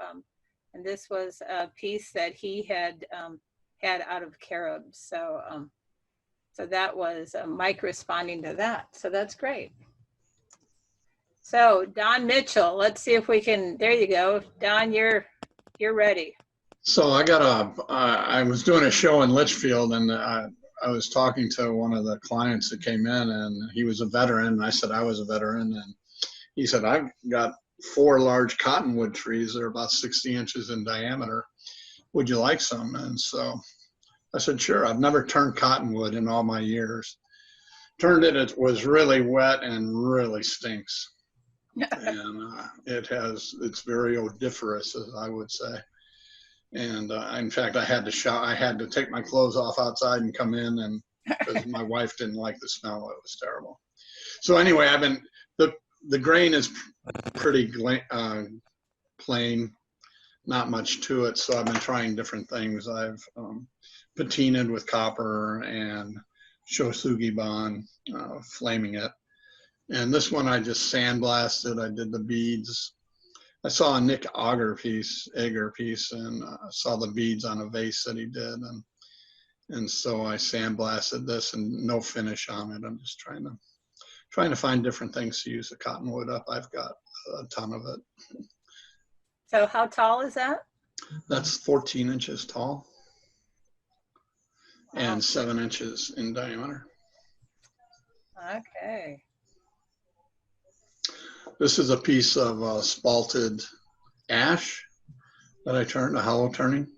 and this was a piece that he had had out of carobs. So, so that was Mike responding to that. So that's great. So Don Mitchell, let's see if we can, there you go. Don, you're ready. So I was doing a show in Litchfield, and I was talking to one of the clients that came in, and he was a veteran. And I said I was a veteran, and he said, I've got 4 large cottonwood trees that are about 60 inches in diameter. Would you like some? And so I said, sure. I've never turned cottonwood in all my years. Turned it, it was really wet and really stinks. And it's very odoriferous, as I would say. And in fact, I had to take my clothes off outside and come in, and because my wife didn't like the smell. It was terrible. So anyway, the grain is pretty plain, not much to it. So I've been trying different things. I've patinaed with copper and shosugi flaming it. And this one I just sandblasted. I did the beads. I saw a Nick Egger piece, and saw the beads on a vase that he did, and so I sandblasted this, and no finish on it. I'm just trying to find different things to use the cottonwood up. I've got a ton of it. So how tall is that? That's 14 inches tall and 7 inches in diameter. Okay. This is a piece of spalted ash that I turned, a hollow turning.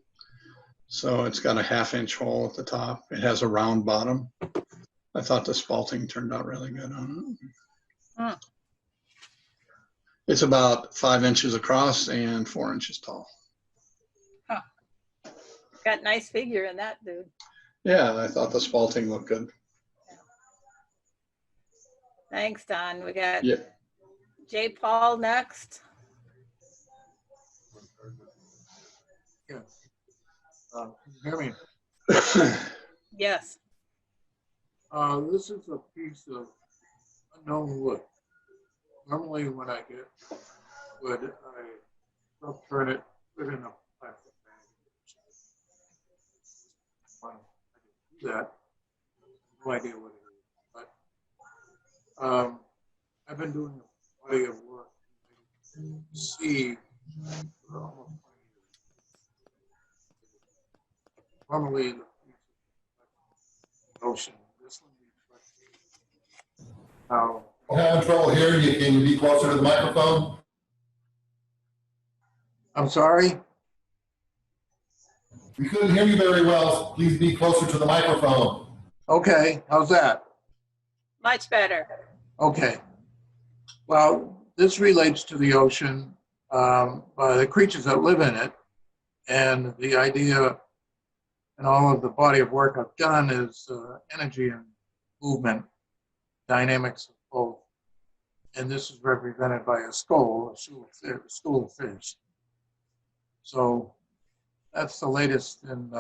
So it's got a 1/2 inch hole at the top. It has a round bottom. I thought the spalting turned out really good on it. Huh. It's about 5 inches across and 4 inches tall. Huh. Got nice figure in that, dude. Yeah, I thought the spalting looked good. Thanks, Don. We got Yeah. Jay Paul next. Yeah. Can you hear me? Yes. This is a piece of unknown wood. Normally when I get wood, I turn it, put it in a plastic bag. When I do that, no idea what it is. But I've been doing a body of work to see for almost 20 years. Normally the ocean. This one now, I'm having trouble hearing you. Can you be closer to the microphone? I'm sorry. We couldn't hear you very well. Please be closer to the microphone. Okay, how's that? Much better. Okay. Well, this relates to the ocean, by the creatures that live in it. And the idea and all of the body of work I've done is energy and movement, dynamics of both. And this is represented by a skull, a school of fish. So that's the latest in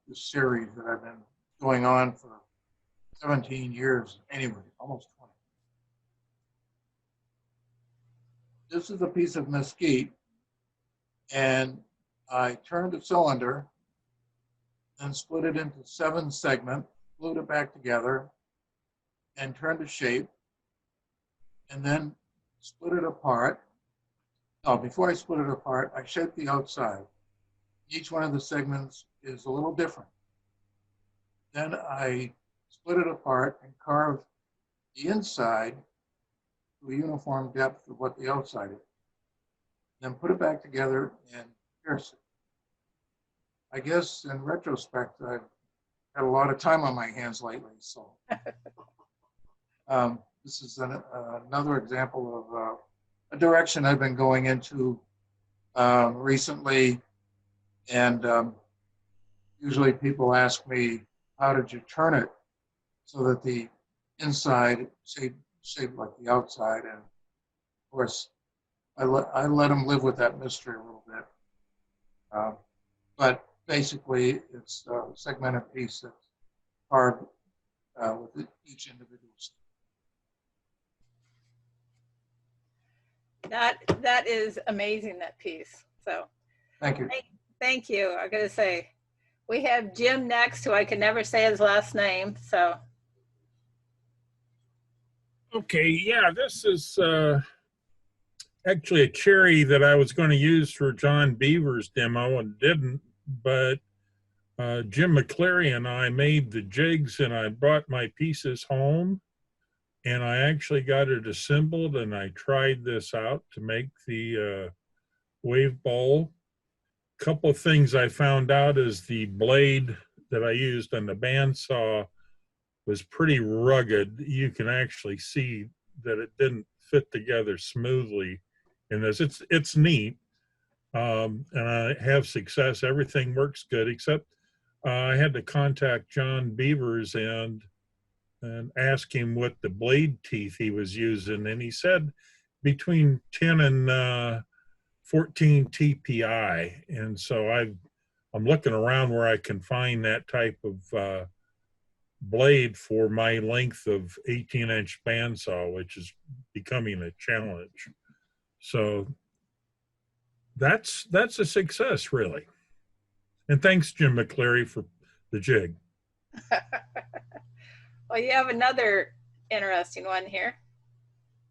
this series that I've been going on for 17 years anyway, almost 20. This is a piece of mesquite, and I turned a cylinder and split it into 7 segments, glued it back together, and turned a shape, and then split it apart. Oh, before I split it apart, I shaped the outside. Each one of the segments is a little different. Then I split it apart and carved the inside to a uniform depth of what the outside is. Then put it back together and pierce it. I guess in retrospect, I've had a lot of time on my hands lately, so. This is another example of a direction I've been going into recently. And usually people ask me, how did you turn it so that the inside shaped like the outside? And of course, I let them live with that mystery a little bit. But basically, it's a segmented piece that's carved with each individual step. That is amazing, that piece. So Thank you. thank you. I gotta say, we have Jim next, who I can never say his last name. So Okay, yeah, this is actually a cherry that I was going to use for John Beaver's demo and didn't, but Jim McCleary and I made the jigs, and I brought my pieces home, and I actually got it assembled, and I tried this out to make the wave bowl. Couple of things I found out is the blade that I used on the bandsaw was pretty rugged. You can actually see that it didn't fit together smoothly in this. It's neat, and I have success. Everything works good, except I had to contact John Beavers and ask him what the blade teeth he was using, and he said between 10 and 14 TPI. And so I'm looking around where I can find that type of blade for my length of 18-inch bandsaw, which is becoming a challenge. So that's a success, really. And thanks, Jim McCleary, for the jig. well, you have another interesting one here.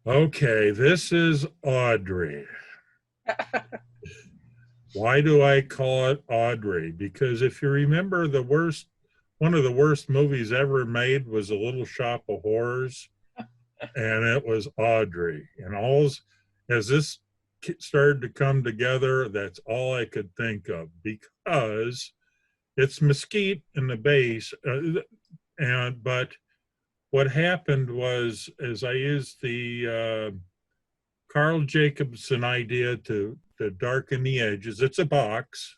Okay, this is Audrey. Why do I call it Audrey? Because if you remember, one of the worst movies ever made was A Little Shop of Horrors, and it was Audrey. And as this started to come together, that's all I could think of, because it's mesquite in the base, but what happened was, as I used the Carl Jacobson idea to darken the edges. It's a box.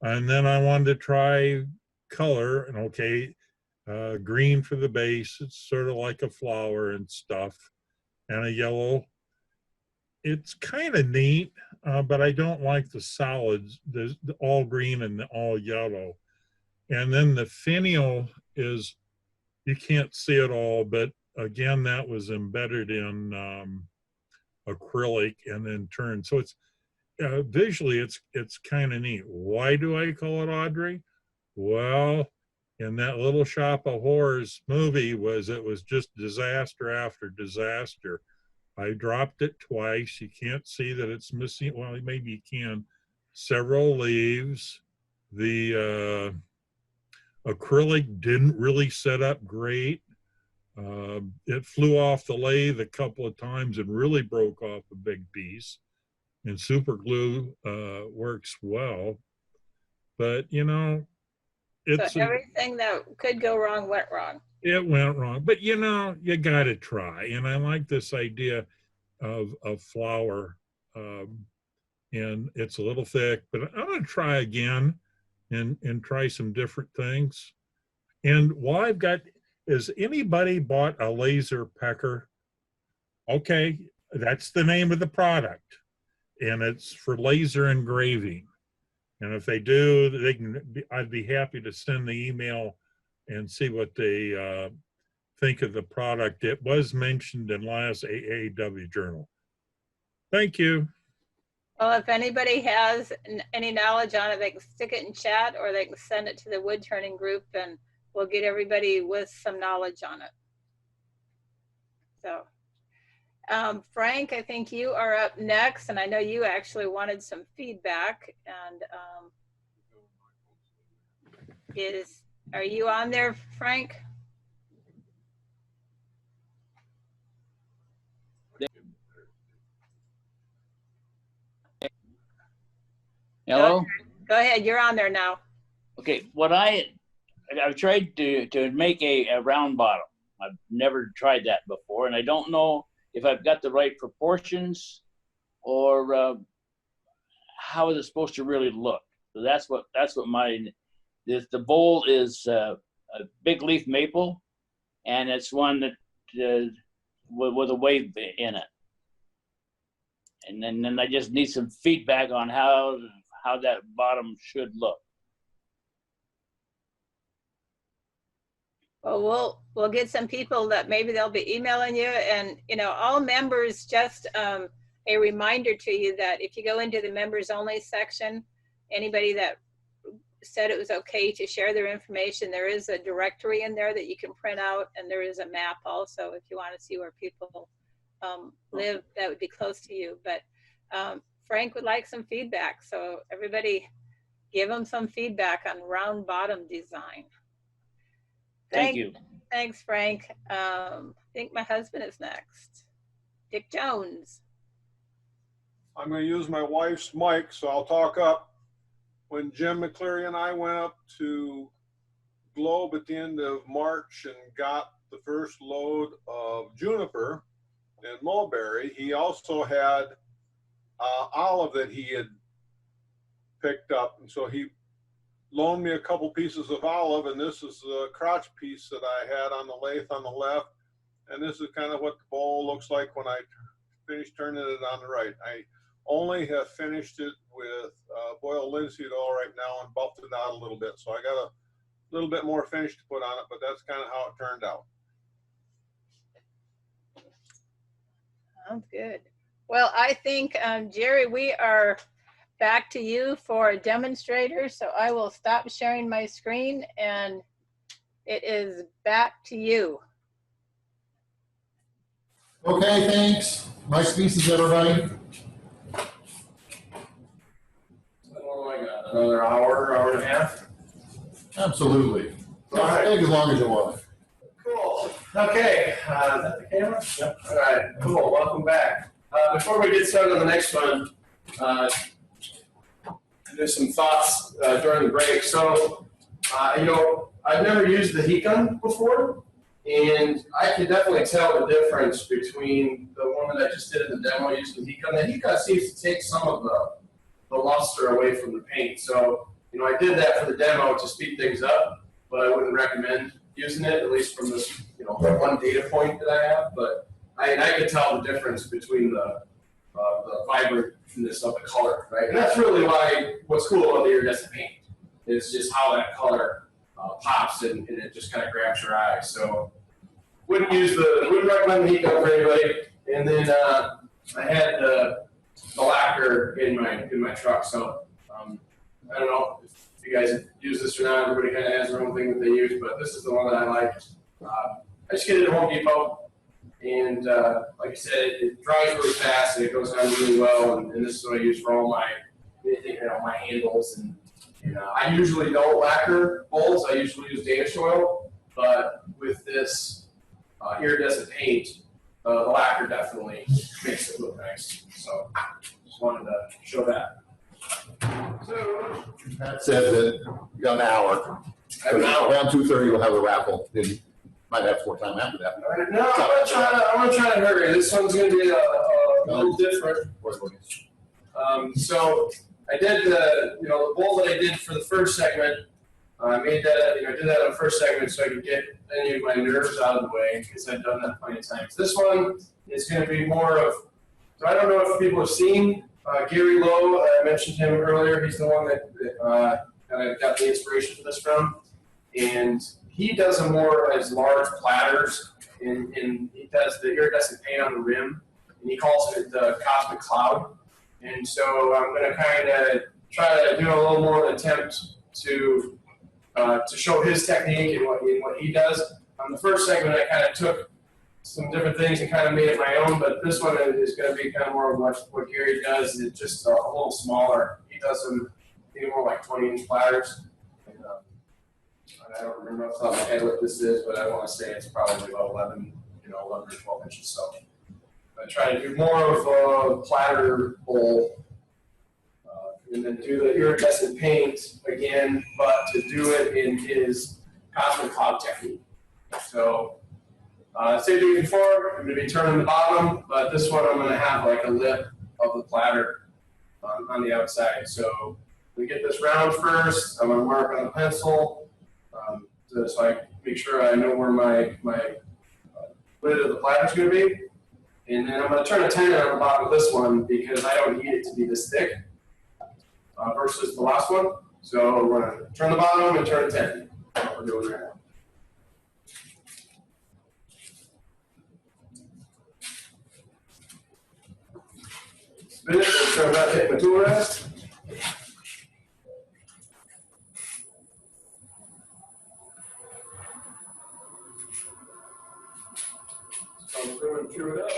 And then I wanted to try color, and okay, green for the base. It's sort of like a flower and stuff, and a yellow. It's kind of neat, but I don't like the solids, the all green and the all yellow. And then the finial is, you can't see it all, but again, that was embedded in acrylic and then turned. So it's visually, it's kind of neat. Why do I call it Audrey? Well, in that Little Shop of Horrors movie, it was just disaster after disaster. I dropped it twice. You can't see that it's missing. Well, maybe you can. Several leaves. The Acrylic didn't really set up great. It flew off the lathe a couple of times and really broke off a big piece. And super glue works well. But, you know, it's So everything that could go wrong went wrong. it went wrong. But, you know, you got to try. And I like this idea of flour. And it's a little thick, but I'm going to try again and try some different things. And while I've got, has anybody bought a laser pecker? Okay, that's the name of the product, and it's for laser engraving. And if they do, they can. I'd be happy to send the email and see what they think of the product. It was mentioned in last AAW journal. Thank you. Well, if anybody has any knowledge on it, they can stick it in chat or they can send it to the wood turning group and we'll get everybody with some knowledge on it. So, Frank, I think you are up next, and I know you actually wanted some feedback. And are you on there, Frank? Hello? Go ahead, you're on there now. Okay, what I've tried to make a round bottom. I've never tried that before, and I don't know if I've got the right proportions or how is it supposed to really look. So that's what the bowl is a big leaf maple, and it's one that with a wave in it. And then I just need some feedback on how that bottom should look. Well, we'll get some people that maybe they'll be emailing you, and you know, all members, just a reminder to you that if you go into the members only section, anybody that said it was okay to share their information, there is a directory in there that you can print out, and there is a map also if you want to see where people live that would be close to you. But Frank would like some feedback, so everybody give him some feedback on round bottom design. Thank you. Thanks, Frank. I think my husband is next. Dick Jones. I'm going to use my wife's mic, so I'll talk up. When Jim McCleary and I went up to Globe at the end of March and got the first load of juniper and mulberry, he also had olive that he had picked up. And so he loaned me a couple pieces of olive, and this is the crotch piece that I had on the lathe on the left. And this is kind of what the bowl looks like when I finish turning it on the right. I only have finished it with boiled linseed oil right now and buffed it out a little bit. So I got a little bit more finish to put on it, but that's kind of how it turned out. Sounds good. Well, I think, Jerry, we are back to you for a demonstrator. So I will stop sharing my screen and it is back to you. Okay, thanks. Nice pieces, everybody. Oh my God, another hour and a half? Absolutely. All right. Take as long as you want. Cool. Okay, is that the camera? Yep. All right, cool, welcome back. Before we get started on the next one, there's some thoughts during the break. So, you know, I've never used the heat gun before, and I can definitely tell the difference between the one that I just did in the demo using the heat gun. The heat gun seems to take some of the luster away from the paint. So, you know, I did that for the demo to speed things up, but I wouldn't recommend using it, at least from this, you know, one data point that I have. But I could tell the difference between the vibrantness of the color, right? And that's really what's cool about the iridescent paint is just how that color pops and it just kind of grabs your eye. So wouldn't recommend the heat gun for anybody. And then I had the lacquer in my truck. So I don't know if you guys use this or not. Everybody kind of has their own thing that they use, but this is the one that I like. I just get it at Home Depot. And like I said, it dries really fast and it goes on really well. And this is what I use for all my, you know, my handles and And, I usually don't lacquer bowls. I usually use Danish oil, but with this iridescent paint, the lacquer definitely makes it look nice. So just wanted to show that. So That said that you got an hour. I have an hour. Around 2:30 we'll have a raffle. Then you might have more time after that. No, I'm gonna try to hurry. This one's gonna be a little different. So I did the bowl that I did for the first segment. I made that, I did that on the first segment so I could get any of my nerves out of the way because I've done that plenty of times. This one is going to be more of, so I don't know if people have seen Gary Lowe. I mentioned him earlier. He's the one that I got the inspiration for this from. And he does them more as large platters, and he does the iridescent paint on the rim, and he calls it the cosmic cloud. And so I'm going to kind of try to do a little more of an attempt to show his technique and what he does. On the first segment, I kind of took some different things and kind of made it my own, but this one is going to be kind of more of what Gary does. It's just a little smaller. He does some more like 20-inch platters. And, I don't remember off the top of my head what this is, but I want to say it's probably about 11 or 12 inches. So I try to do more of a platter bowl. And then do the iridescent paint again, but to do it in his cosmic cloud technique. So, same thing before, I'm going to be turning the bottom, but this one I'm going to have like a lip of the platter on the outside. So, we get this round first. I'm going to mark on a pencil so I make sure I know where my lid of the platter is going to be. And then I'm going to turn a 10 on the bottom of this one because I don't need it to be this thick. Versus the last one. So we're going to turn the bottom and turn 10. That's what we're doing right now. Spin it, make sure I'm not hitting the tool rest. So I'm going through it up.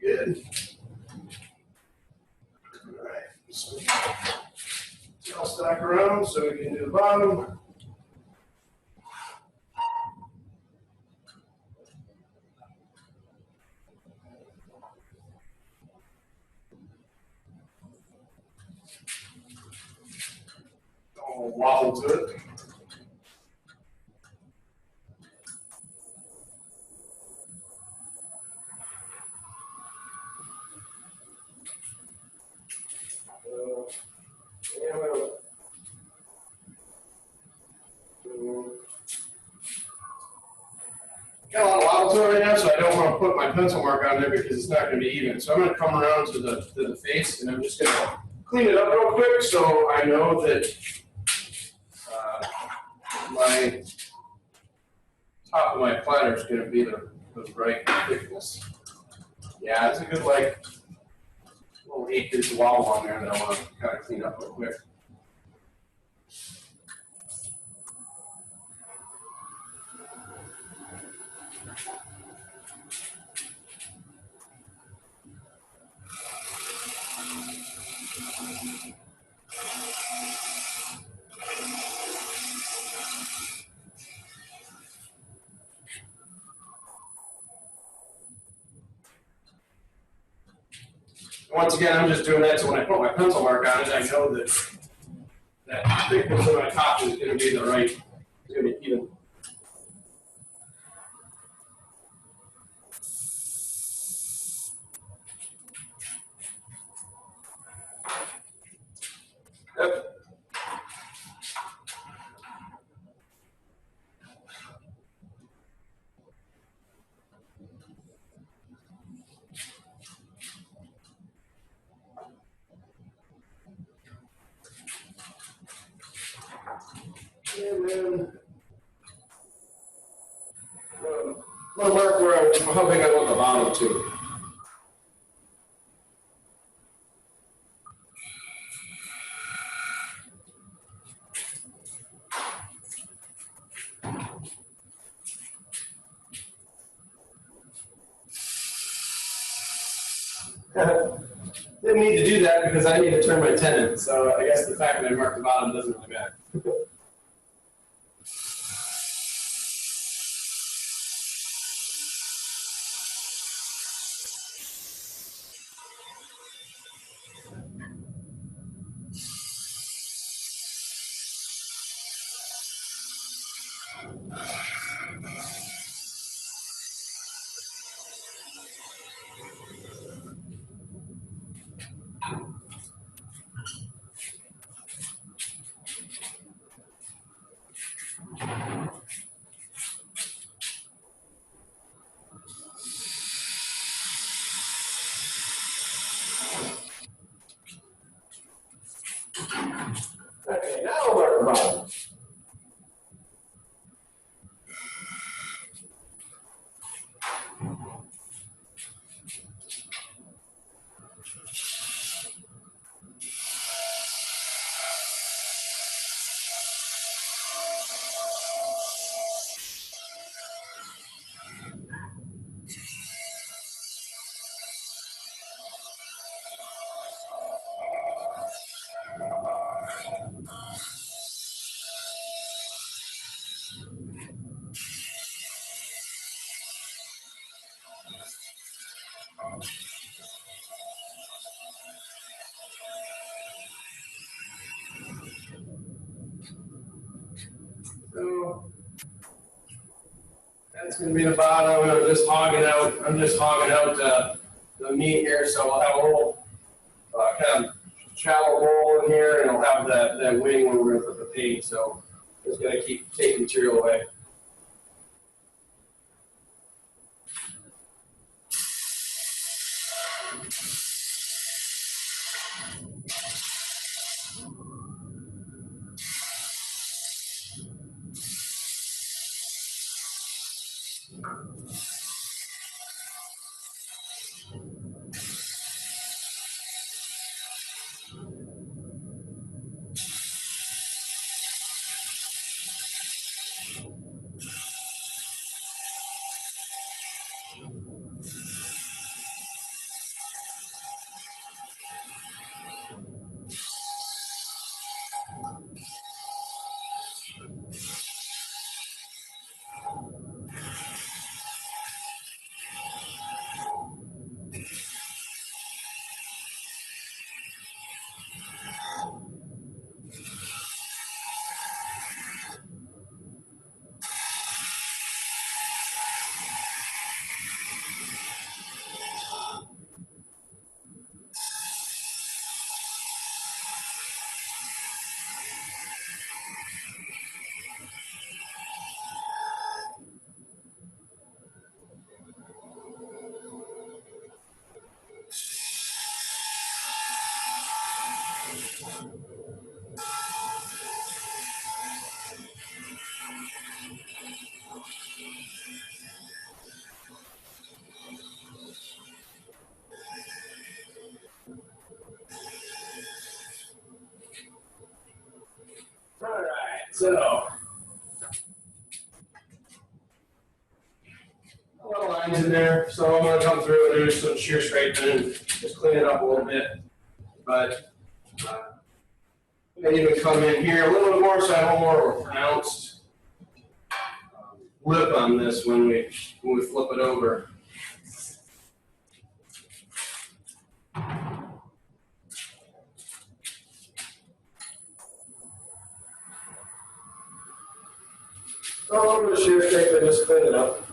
Good. All right. So I'll stack around so we can do the bottom. I'll wobble to it. Got a lot of wobble to it right now, so I don't want to put my pencil mark on there because it's not going to be even. So I'm going to come around to the face, and I'm just going to clean it up real quick so I know that my top of my platter is going to be the right thickness. Yeah, it's a good like little 8-inch wobble on there that I want to kind of clean up real quick. Once again, I'm just doing that so when I put my pencil mark on it, I know that that thickness of my top is going to be the right, it's going to be even. Yep. And then I'm gonna mark where how big I want the bottom to. Didn't need to do that because I need to turn my tenon, so I guess the fact that I marked the bottom doesn't really matter. Okay, now I'll mark the bottom. So that's going to be the bottom. I'm just hogging out the meat here, so I'll have a little kind of shallow hole in here, and I'll have that wing where we're going to put the paint. So just going to keep taking material away. All right, so a lot of lines in there, so I'm going to come through and do some shear scraping and just clean it up a little bit. But I even come in here a little bit more so I have a more pronounced lip on this when we flip it over. So a little bit of shear scrape and just clean it up.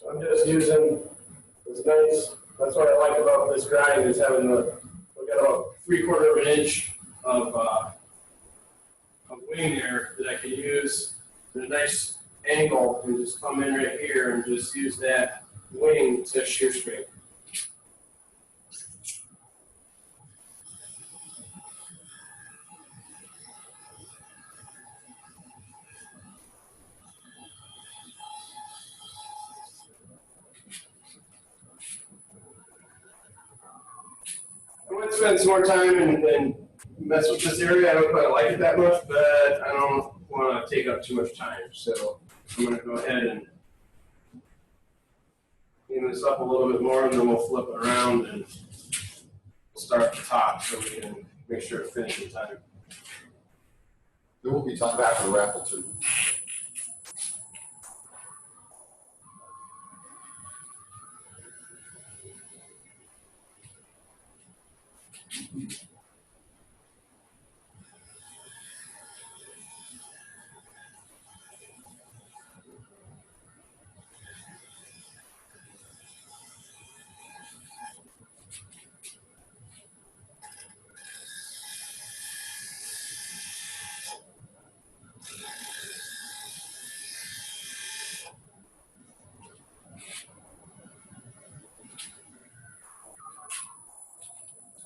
I'm just using this nice, that's what I like about this grind is having we got about 3/4 of an inch of wing there that I can use at a nice angle and just come in right here and just use that wing to shear straight. I would spend some more time and mess with this area. I don't quite like it that much, but I don't want to take up too much time. So I'm going to go ahead and clean this up a little bit more, and then we'll flip it around and we'll start at the top so we can make sure it finishes in time. There will be time after the raffle too.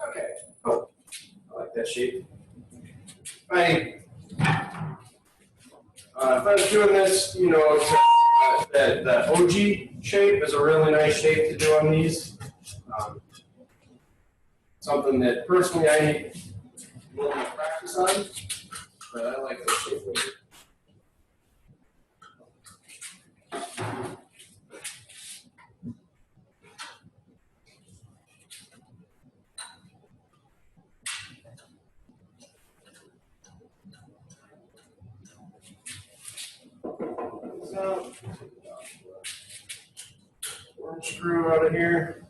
Okay. Oh, I like that shape. If I was doing this, you know, the OG shape is a really nice shape to do on these. Something that personally I need a little more practice on, but I like this shape right here. So, one screw out of here.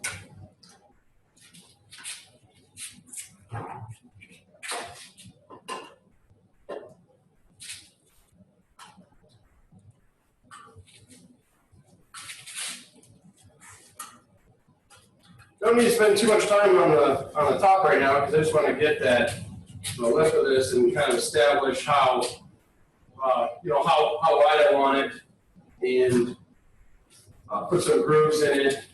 Don't need to spend too much time on the top right now because I just want to get the lip of this and kind of establish how you know how wide I want it, and put some grooves in it,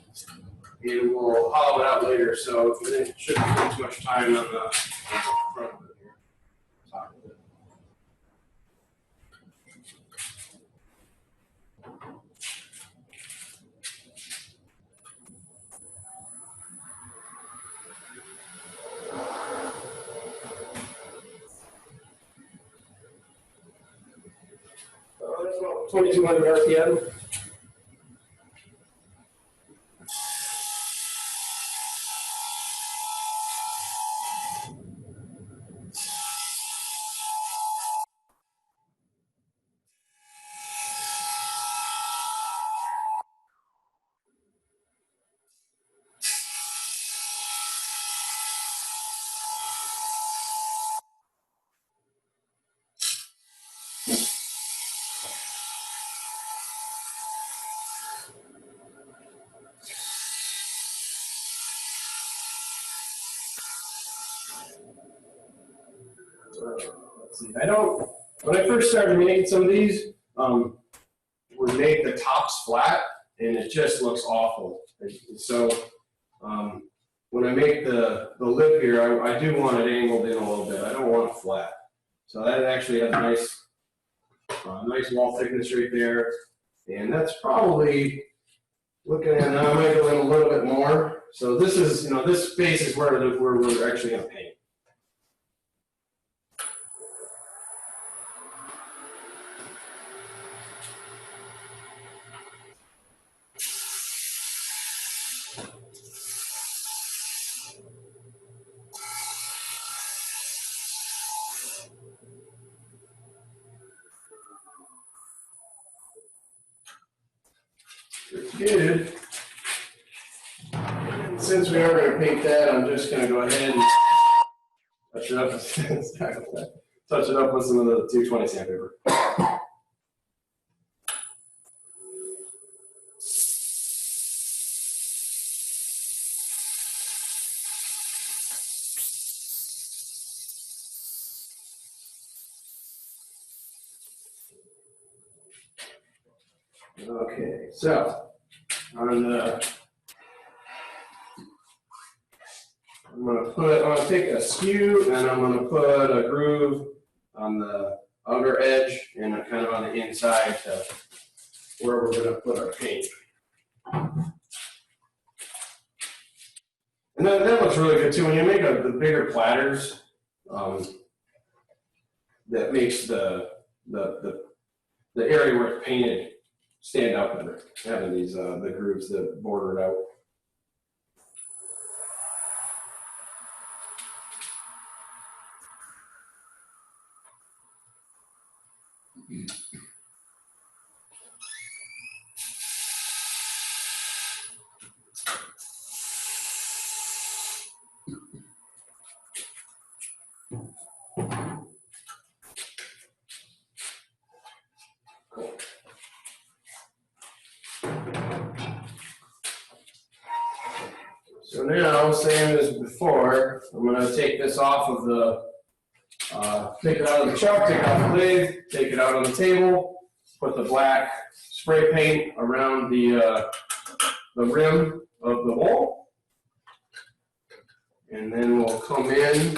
and we'll hollow it out later. So it shouldn't spend too much time on the front of it here. Top of it. That's about 2,200 RPM. Let's see. When I first started making some of these, would make the tops flat, and it just looks awful. So when I make the lip here, I do want it angled in a little bit. I don't want it flat. So that actually has a nice wall thickness right there. And that's probably, looking at it now, I might go in a little bit more. So this is, this space is where we're actually going to paint. Good. And since we are going to paint that, I'm just going to go ahead and touch it up. Touch it up with some of the 220 sandpaper. Okay, so on the, I'm gonna take a skew and I'm gonna put a groove on the outer edge and kind of on the inside to where we're gonna put our paint. And that looks really good too. When you make the bigger platters, that makes the area where it's painted stand out better. Having these the grooves that border it out. So now, same as before, I'm going to take this off of the, take it out of the chuck, take it off the lid, take it out on the table, put the black spray paint around the rim of the bowl, and then we'll come in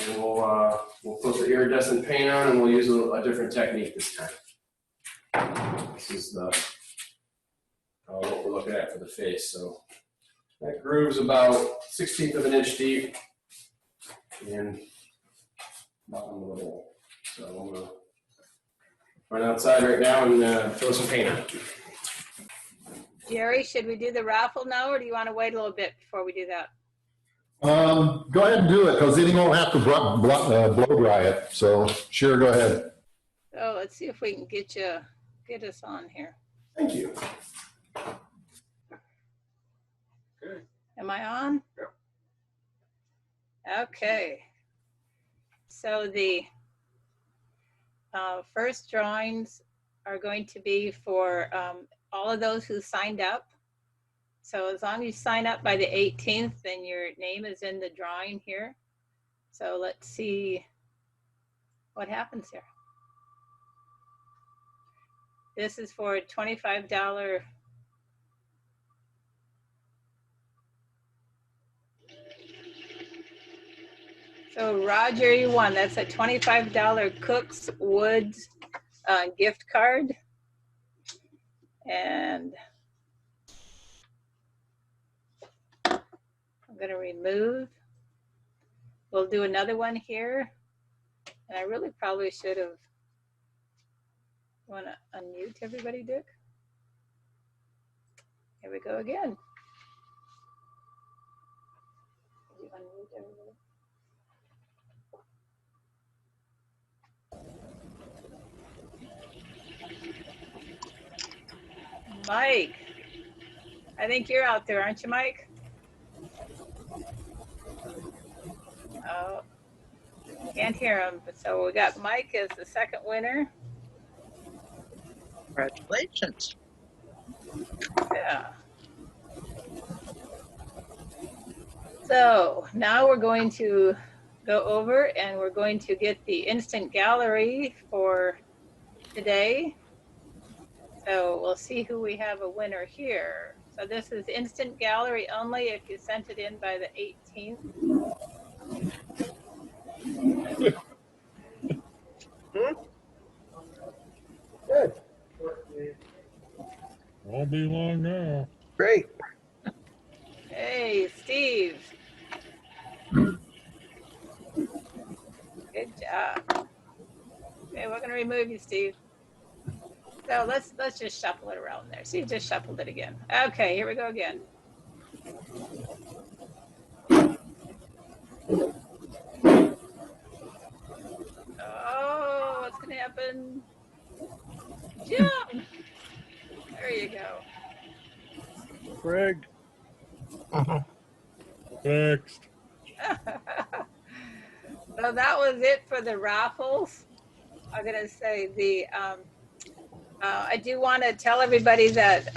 and we'll put the iridescent paint on, and we'll use a different technique this time. This is the what we're looking at for the face. So that groove's about 1/16 of an inch deep and bottom of the bowl. So I'm gonna run outside right now and throw some paint on. Jerry, should we do the raffle now, or do you want to wait a little bit before we do that? Go ahead and do it, because then you won't have to blow dry it. So sure, go ahead. So let's see if we can get us on here. Thank you. Okay. Am I on? Yeah. Okay. So the first drawings are going to be for all of those who signed up. So as long as you sign up by the 18th, then your name is in the drawing here. So let's see what happens here. This is for a $25. So Roger, you won. That's a $25 Cook's Woods gift card. And I'm going to remove. We'll do another one here. And I really probably should have. Want to unmute everybody, Dick? Here we go again. Did you unmute everybody? Mike, I think you're out there, aren't you, Mike? Oh, can't hear him. So we got Mike as the second winner. Congratulations. Yeah. So now we're going to go over and we're going to get the instant gallery for today. So we'll see who we have a winner here. So this is instant gallery only if you sent it in by the 18th. Good. Won't be long now. Great. Hey, Steve. Good job. Okay, we're gonna remove you, Steve. So let's just shuffle it around there. See, just shuffled it again. Okay, here we go again. Oh, what's gonna happen? Jump! There you go. Greg. Next. So that was it for the raffles. I'm gonna say I do want to tell everybody that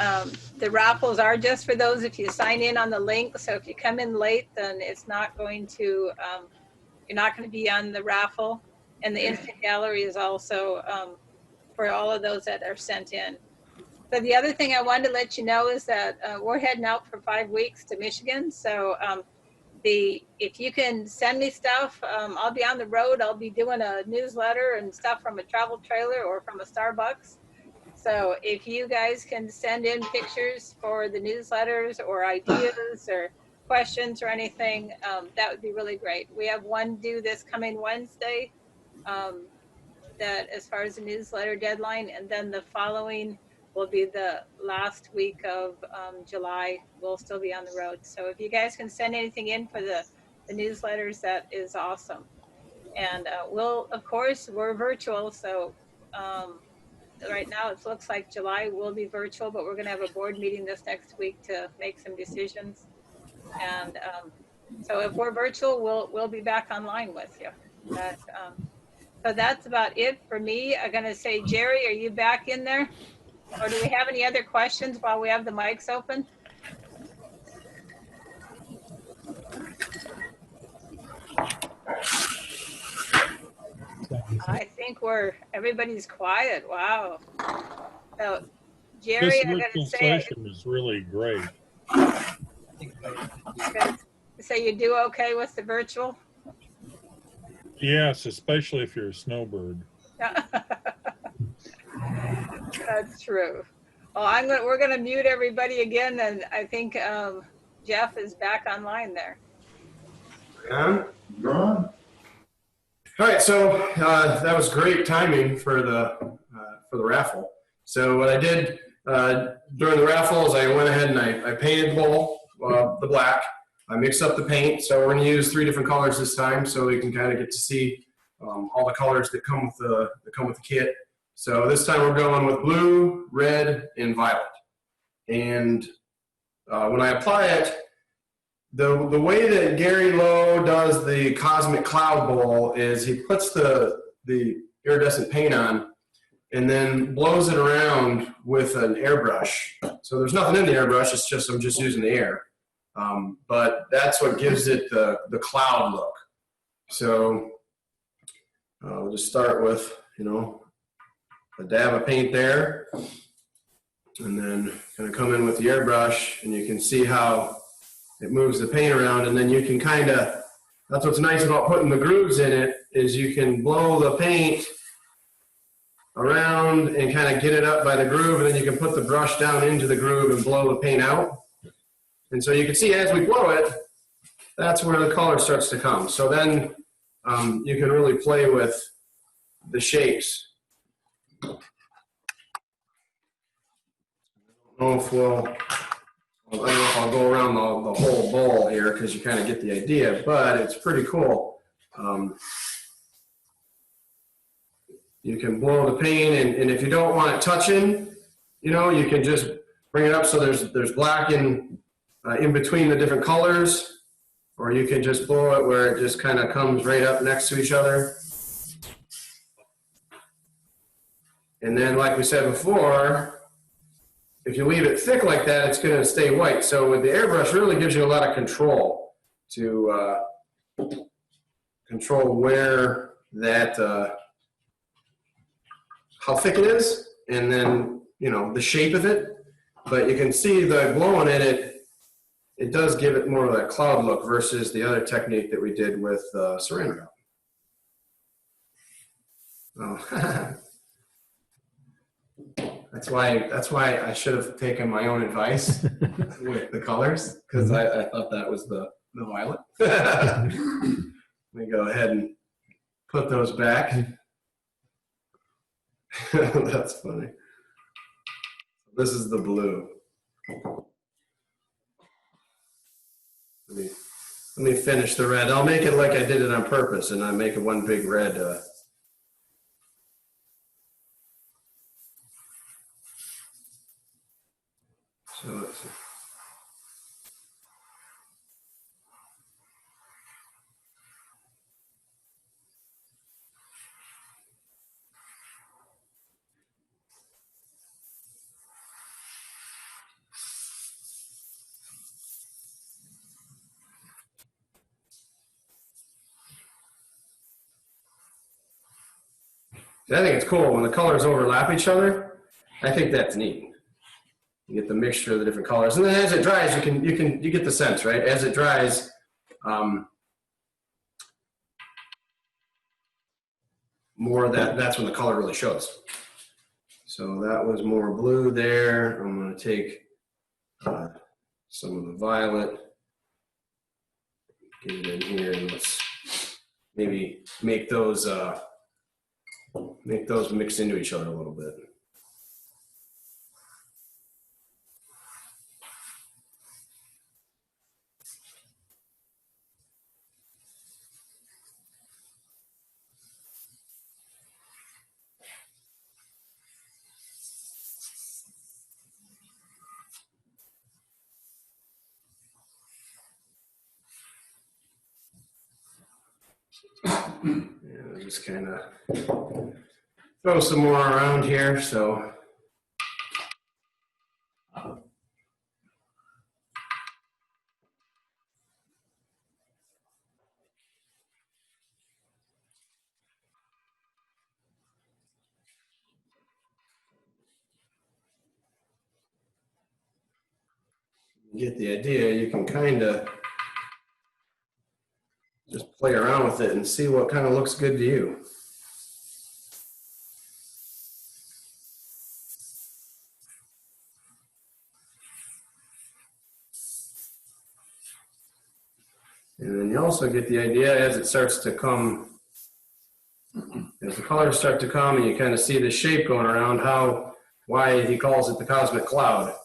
the raffles are just for those if you sign in on the link. So if you come in late, then it's not going to, you're not going to be on the raffle. And the instant gallery is also for all of those that are sent in. So the other thing I wanted to let you know is that we're heading out for 5 weeks to Michigan. So if you can send me stuff, I'll be on the road. I'll be doing a newsletter and stuff from a travel trailer or from a Starbucks. So if you guys can send in pictures for the newsletters or ideas or questions or anything, that would be really great. We have one due this coming Wednesday, that as far as the newsletter deadline, and then the following will be the last week of July. We'll still be on the road. So if you guys can send anything in for the newsletters, that is awesome. And of course, we're virtual. So right now it looks like July will be virtual, but we're going to have a board meeting this next week to make some decisions. And so if we're virtual, we'll be back online with you. But, so that's about it for me. I'm going to say, Jerry, are you back in there? Or do we have any other questions while we have the mics open? I think everybody's quiet. Wow. So, Jerry, This I'm going to virtual say, session is really great. so you do okay with the virtual? Yes, especially if you're a snowbird. That's true. Well, we're going to mute everybody again, and I think Jeff is back online there. All right, so that was great timing for the raffle. So what I did during the raffle is I went ahead and I painted the bowl, the black. I mixed up the paint, so we're going to use 3 different colors this time, so we can kind of get to see all the colors that come with the kit. So this time we're going with blue, red, and violet. And when I apply it, the way that Gary Lowe does the Cosmic Cloud Bowl is he puts the iridescent paint on and then blows it around with an airbrush. So there's nothing in the airbrush, it's just I'm just using the air. But that's what gives it the cloud look. So we'll just start with, a dab of paint there, and then kind of come in with the airbrush, and you can see how it moves the paint around, and then you can that's what's nice about putting the grooves in it, is you can blow the paint around and kind of get it up by the groove, and then you can put the brush down into the groove and blow the paint out. And so you can see as we blow it, that's where the color starts to come. So then you can really play with the shapes. I don't know if I'll go around the whole bowl here because you kind of get the idea, but it's pretty cool. You can blow the paint, and if you don't want it touching, you can just bring it up so there's black in between the different colors, or you can just blow it where it just kind of comes right up next to each other. And then, like we said before, if you leave it thick like that, it's going to stay white. So with the airbrush, really gives you a lot of control to control where that, how thick it is, and then, the shape of it. But you can see the blowing in it does give it more of that cloud look versus the other technique that we did with saran wrap. Oh. That's why I should have taken my own advice with the colors, because I thought that was the violet. Let me go ahead and put those back. That's funny. This is the blue. Let me finish the red. I'll make it like I did it on purpose, and I make it one big red. So let's see. I think it's cool when the colors overlap each other. I think that's neat. You get the mixture of the different colors, and then as it dries, you get the sense, right? As it dries, more of that's when the color really shows. So that was more blue there. I'm going to take some of the violet, get it in here, and let's maybe make those mix into each other a little bit. Yeah, just kind of throw some more around here. So you get the idea. You can kind of just play around with it and see what kind of looks good to you. And then you also get the idea as it starts to come, as the colors start to come and you kind of see the shape going around, why he calls it the cosmic cloud.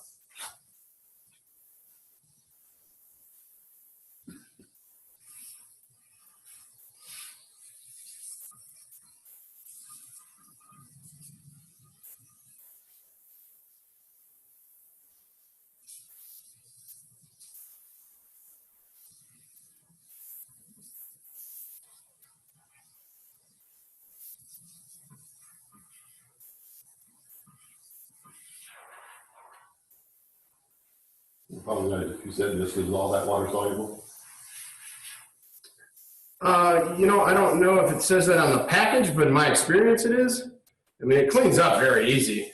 Probably, if you said this is all that water soluble. You know, I don't know if it says that on the package, but in my experience it is. I mean, it cleans up very easy.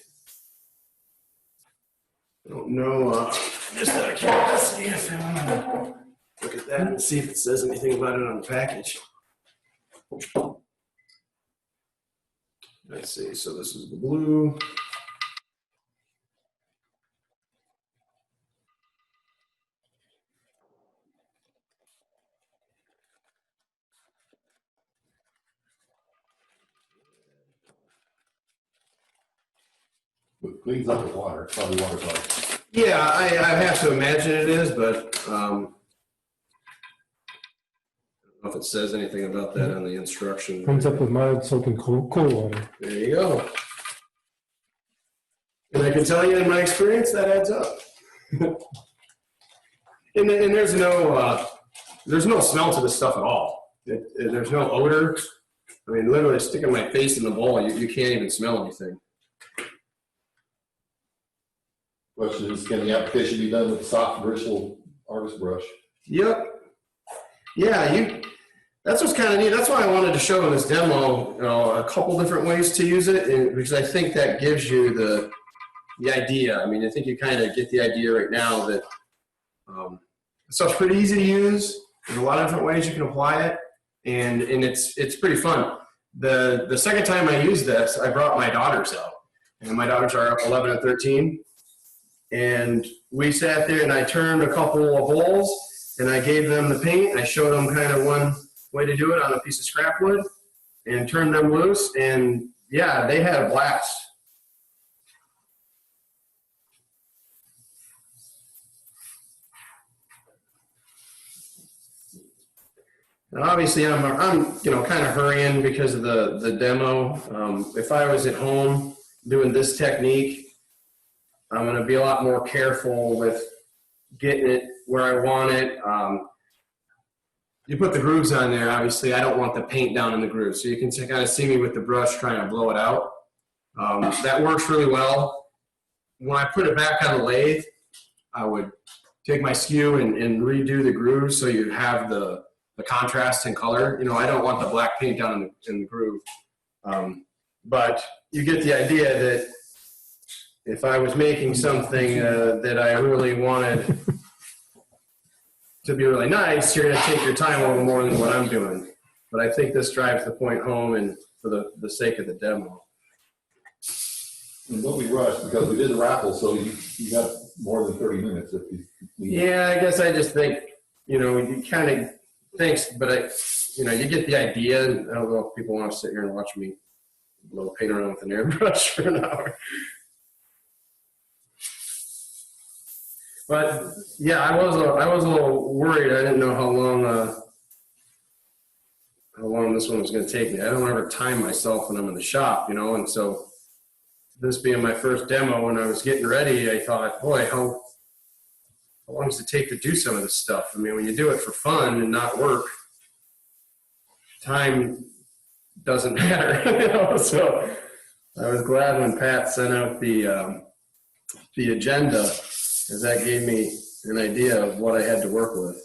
I don't know, just out of curiosity, if I want to look at that and see if it says anything about it on the package. Let's see, so this is the blue. It cleans up with water, probably water soluble. Yeah, I have to imagine it is, but I don't know if it says anything about that on the instruction. Comes up with mild soap and cool water. There you go. And I can tell you in my experience that adds up. and there's no smell to this stuff at all. There's no odor. I mean, literally sticking my face in the bowl, you can't even smell anything. Question is, can the application be done with a soft bristle artist brush? Yep. Yeah, that's what's kind of neat. That's why I wanted to show in this demo, a couple different ways to use it, because I think that gives you the idea. I mean, I think you kind of get the idea right now that stuff's pretty easy to use. There's a lot of different ways you can apply it, and it's pretty fun. The second time I used this, I brought my daughters out, and my daughters are 11 and 13. And we sat there and I turned a couple of bowls and I gave them the paint. I showed them kind of one way to do it on a piece of scrap wood and turned them loose. And yeah, they had a blast. And obviously I'm kind of hurrying because of the demo. If I was at home doing this technique, I'm going to be a lot more careful with getting it where I want it. You put the grooves on there, obviously I don't want the paint down in the grooves. So you can kind of see me with the brush trying to blow it out. That works really well. When I put it back on the lathe, I would take my skew and redo the grooves so you have the contrast in color. You know, I don't want the black paint down in the groove. But you get the idea that if I was making something that I really wanted to be really nice, you're going to take your time a little more than what I'm doing. But I think this drives the point home, and for the sake of the demo. And don't be rushed because we did the raffle, so you got more than 30 minutes if you need. Yeah, I guess I just think, you kind of thinks, but you get the idea. And I don't know if people want to sit here and watch me blow paint around with an airbrush for an hour. But yeah, I was a little worried. I didn't know how long this one was going to take me. I don't ever time myself when I'm in the shop, and so this being my first demo, when I was getting ready, I thought, boy, how long does it take to do some of this stuff? I mean, when you do it for fun and not work, time doesn't matter. So I was glad when Pat sent out the agenda, because that gave me an idea of what I had to work with.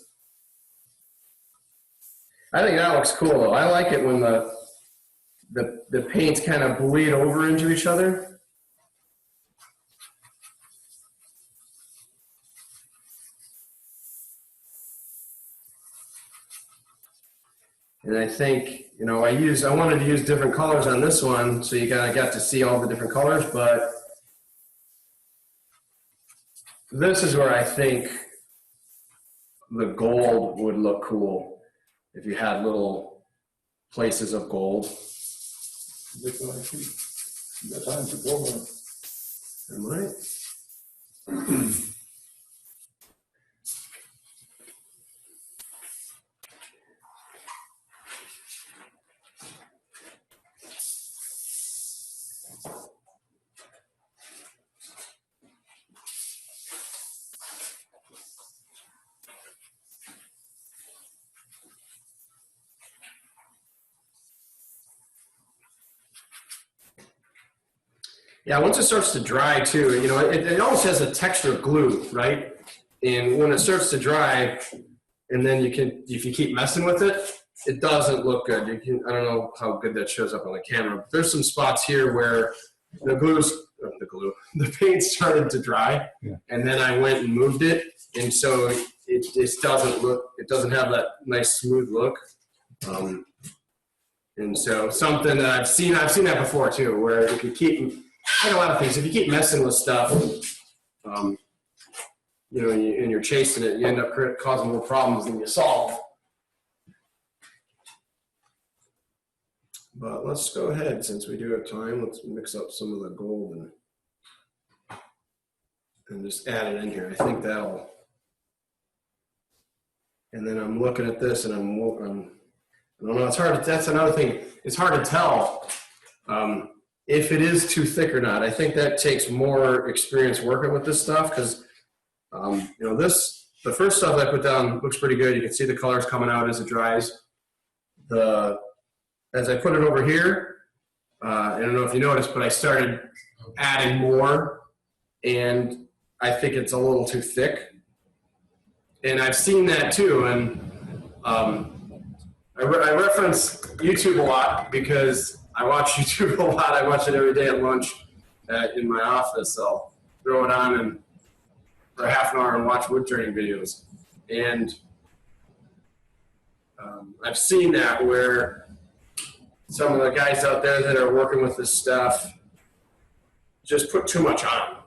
I think that looks cool, though. I like it when the paints kind of bleed over into each other. And I think, I wanted to use different colors on this one, so you kind of got to see all the different colors, but this is where I think the gold would look cool if you had little places of gold. You got time for 4 minutes. Am I? Yeah, once it starts to dry too, it almost has a texture of glue, right? And when it starts to dry, and then if you keep messing with it, it doesn't look good. I don't know how good that shows up on the camera, but there's some spots here where the paint started to dry, and then I went and moved it, and so it just doesn't have that nice smooth look. And so something that I've seen that before too, where if you keep, like a lot of things, if you keep messing with stuff, and you're chasing it, you end up causing more problems than you solve. But let's go ahead, since we do have time, let's mix up some of the gold and just add it in here. I think that'll, and then I'm looking at this and I don't know, that's another thing, it's hard to tell if it is too thick or not. I think that takes more experience working with this stuff, because the first stuff I put down looks pretty good. You can see the colors coming out as it dries. As I put it over here, I don't know if you noticed, but I started adding more, and I think it's a little too thick. And I've seen that too, and I reference YouTube a lot because I watch YouTube a lot. I watch it every day at lunch in my office. I'll throw it on and for half an hour and watch wood turning videos. And I've seen that where some of the guys out there that are working with this stuff just put too much on.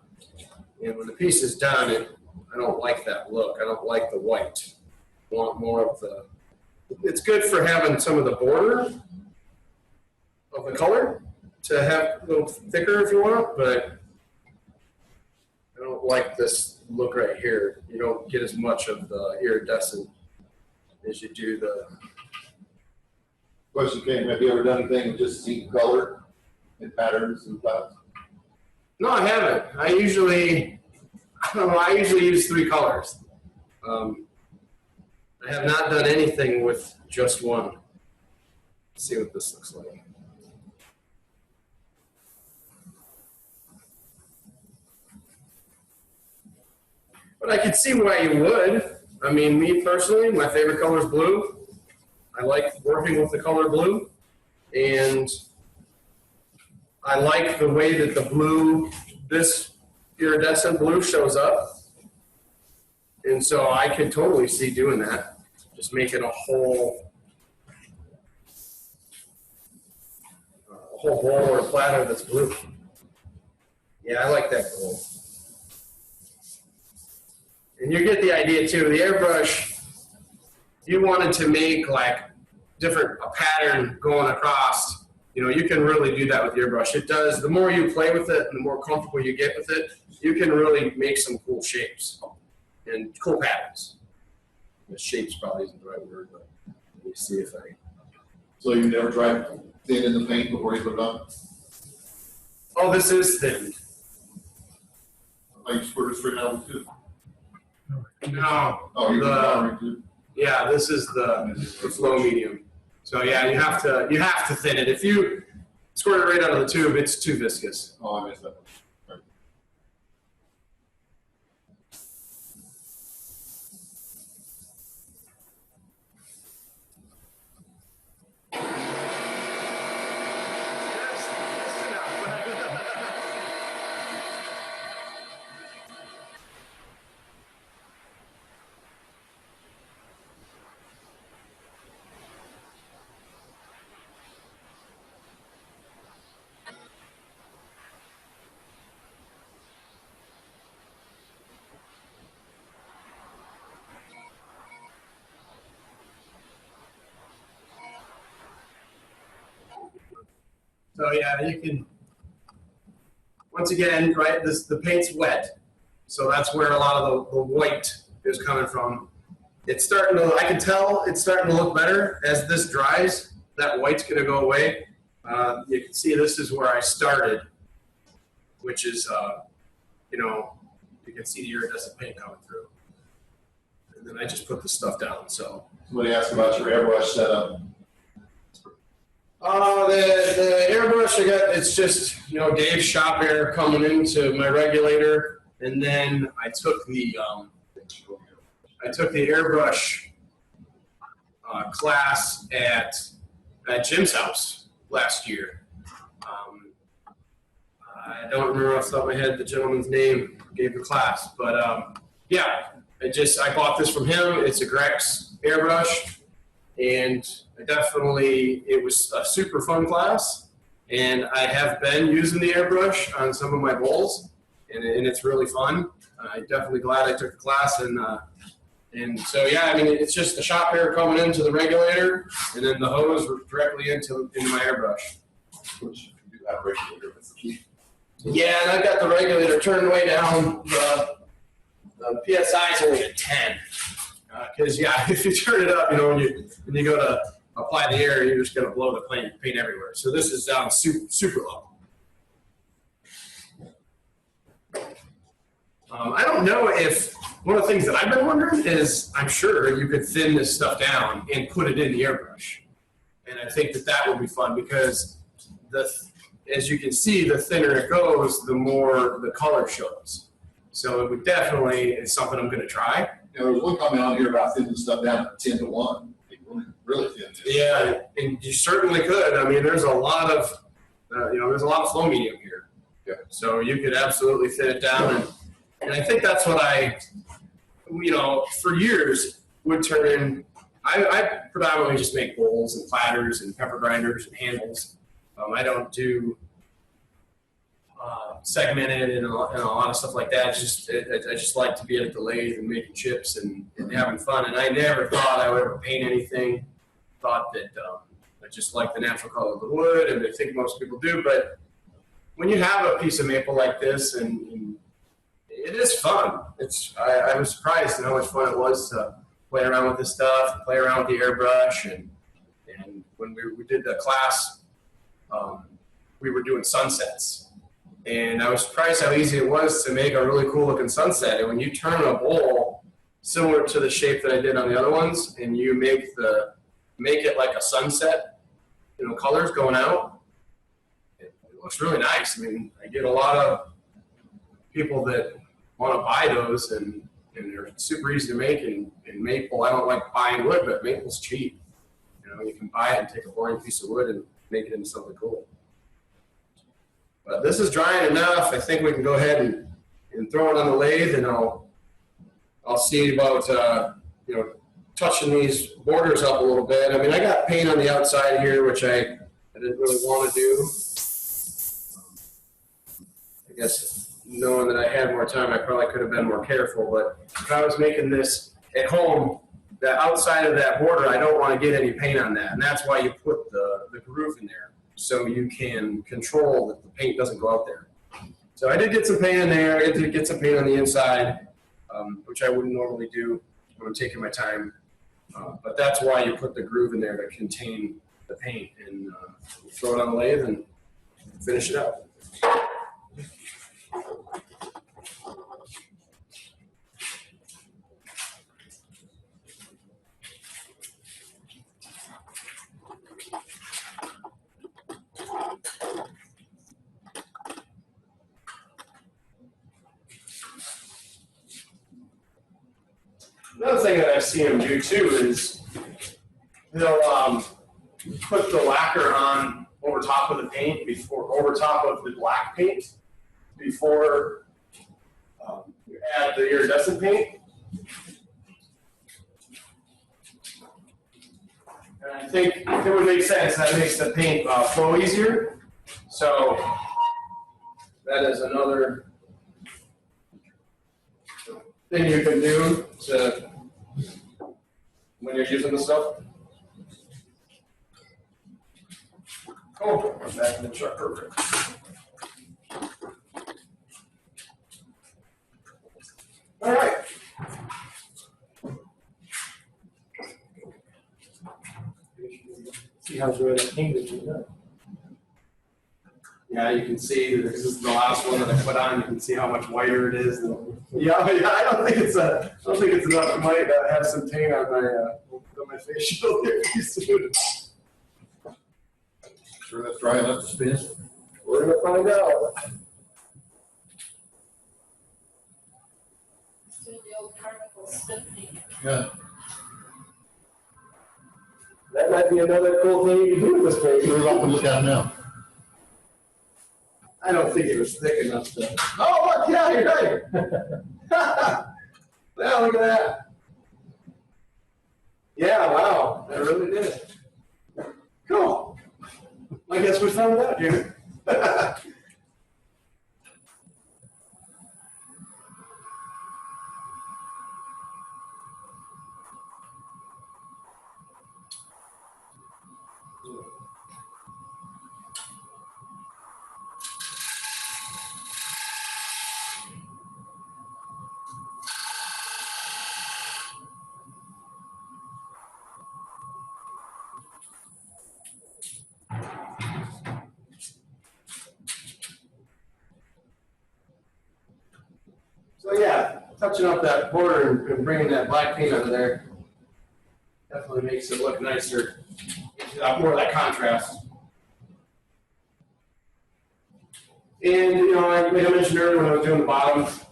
And when the piece is done, I don't like that look. I don't like the white. I want more of the, it's good for having some of the border of the color to have a little thicker if you want, but I don't like this look right here. You don't get as much of the iridescent as you do the. Question came, have you ever done anything with just seeing color and patterns and clouds? No, I haven't. I usually use 3 colors. I have not done anything with just one. Let's see what this looks like. But I could see why you would. I mean, me personally, my favorite color is blue. I like working with the color blue. And I like the way that the blue, this iridescent blue shows up. And so I could totally see doing that. Just making a whole bowl or platter that's blue. Yeah, I like that gold. And you get the idea too. The airbrush, if you wanted to make like a pattern going across, you know, you can really do that with the airbrush. It does, the more you play with it and the more comfortable you get with it, you can really make some cool shapes and cool patterns. The shapes probably isn't the right word, but let me see if I. So you never tried thin in the paint before you put it on? Oh, this is thin. Like you squirt it straight out too? No. Oh, you can too? Yeah, this is the flow medium. So yeah, you have to thin it. If you squirt it right out of the tube, it's too viscous. Oh, I missed that. So yeah, you can, once again, right, the paint's wet. So that's where a lot of the white is coming from. It's starting to, I can tell it's starting to look better as this dries. That white's gonna go away. You can see this is where I started, which is, you know, you can see the iridescent paint coming through. And then I just put the stuff down, so. Somebody asked about your airbrush setup. The airbrush I got, it's just, you know, Dave's shop air coming into my regulator. And then I took the airbrush class at Jim's house last year. I don't remember off the top of my head the gentleman's name who gave the class, but yeah, I bought this from him. It's a Grex airbrush, and it was a super fun class, and I have been using the airbrush on some of my bowls, and it's really fun. I'm definitely glad I took the class, and so yeah, I mean, it's just the shop air coming into the regulator, and then the hose directly into my airbrush. Which you do have a regulator, that's the key. Yeah, and I've got the regulator turned way down. The PSI is only at 10. Because yeah, if you turn it up, you know, when you go to apply the air, you're just going to blow the paint everywhere. So this is down super low. I don't know if, one of the things that I've been wondering is, I'm sure you could thin this stuff down and put it in the airbrush. And I think that would be fun because as you can see, the thinner it goes, the more the color shows. So it would definitely, it's something I'm going to try. Now, there was one comment on here about thinning stuff down to 10 to 1. Really thin. Yeah, and you certainly could. I mean, there's a lot of, there's a lot of flow medium here. Yeah. So you could absolutely thin it down. And I think that's what for years, Woodturner, I predominantly just make bowls and platters and pepper grinders and handles. I don't do segmented and a lot of stuff like that. I just like to be at the lathe and making chips and having fun. And I never thought I would ever paint anything. Thought that I just like the natural color of the wood, and I think most people do. But when you have a piece of maple like this, and it is fun. I was surprised at how much fun it was to play around with this stuff, play around with the airbrush, and when we did the class, we were doing sunsets. And I was surprised how easy it was to make a really cool looking sunset. And when you turn a bowl similar to the shape that I did on the other ones, and you make it like a sunset, colors going out, it looks really nice. I mean, I get a lot of people that want to buy those, and they're super easy to make. And maple, I don't like buying wood, but maple's cheap. You can buy it and take a boring piece of wood and make it into something cool. But this is drying enough. I think we can go ahead and throw it on the lathe, and I'll see about touching these borders up a little bit. I mean, I got paint on the outside here, which I didn't really want to do. I guess knowing that I had more time, I probably could have been more careful. But if I was making this at home, the outside of that border, I don't want to get any paint on that. And that's why you put the groove in there, so you can control that the paint doesn't go out there. So I did get some paint in there. I did get some paint on the inside, which I wouldn't normally do when I'm taking my time. But that's why you put the groove in there to contain the paint, and throw it on the lathe and finish it up. Another thing that I've seen them do too is they'll put the lacquer on over top of the paint over top of the black paint before you add the iridescent paint. And I think it would make sense. That makes the paint flow easier. So that is another thing you can do when you're using the stuff. Oh, I'm back in the truck. Perfect. All right. See how good I painted you. Yeah, you can see this is the last one that I put on. You can see how much whiter it is. Yeah, I don't think it's enough. I might have some paint on my face shield there pretty soon. Sure that's dry enough to spin? We're gonna find out. Yeah. That might be another cool thing you can do with this paint. We're about to look at it now. I don't think it was thick enough to. Oh, look, yeah, you're right. Yeah, look at that. Yeah, wow, that really did. Cool. I guess we found out here. So yeah, touching up that border and bringing that black paint under there definitely makes it look nicer. More of that contrast. And like I mentioned earlier when I was doing the bottoms,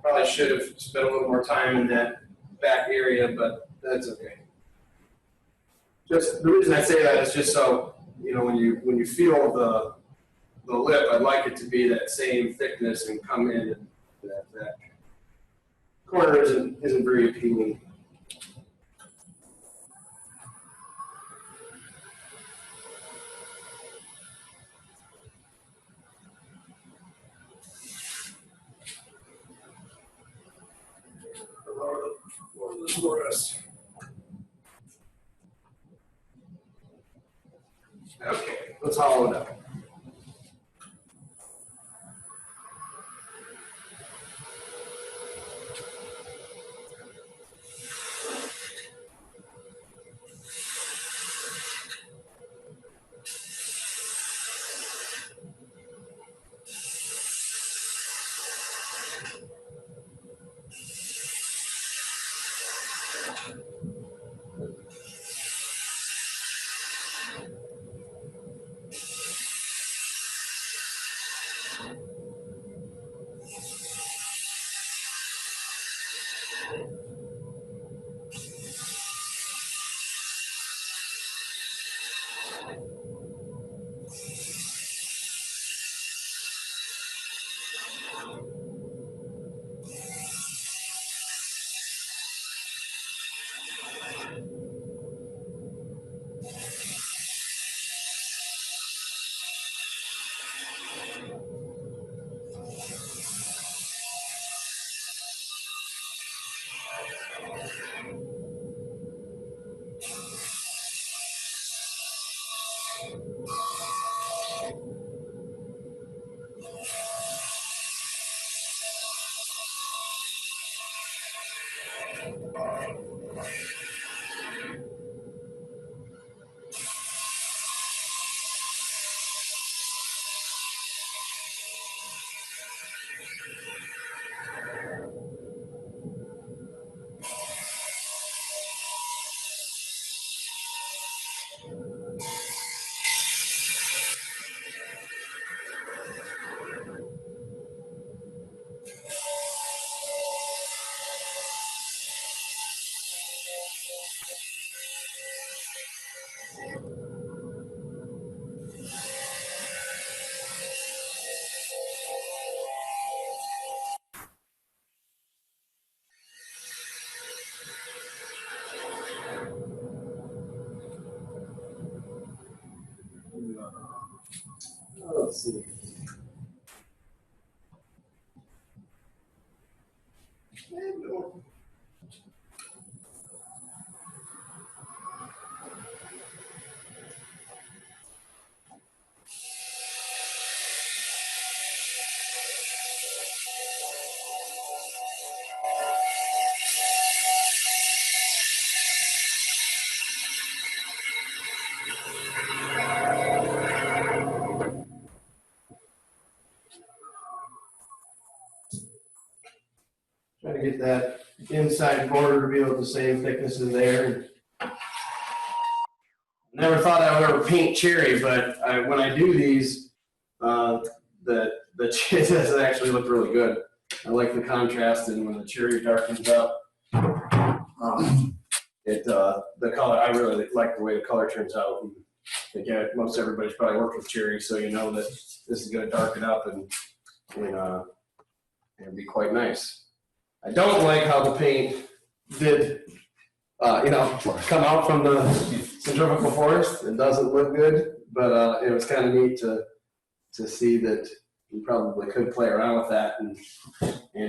probably should have spent a little more time in that back area, but that's okay. Just the reason I say that is just so when you feel the lip, I'd like it to be that same thickness and come in. And that corner isn't very appealing. Okay, let's hollow it out. Let's see. Try to get that inside border to be able the same thickness as there. Never thought I would ever paint cherry, but when I do these, the cherry does actually look really good. I like the contrast, and when the cherry darkens up, the color. I really like the way the color turns out. I think most everybody's probably worked with cherry, so you know that this is going to darken up and be quite nice. I don't like how the paint did, come out from the centrifugal forest. It doesn't look good, but it was kind of neat to see that you probably could play around with that. And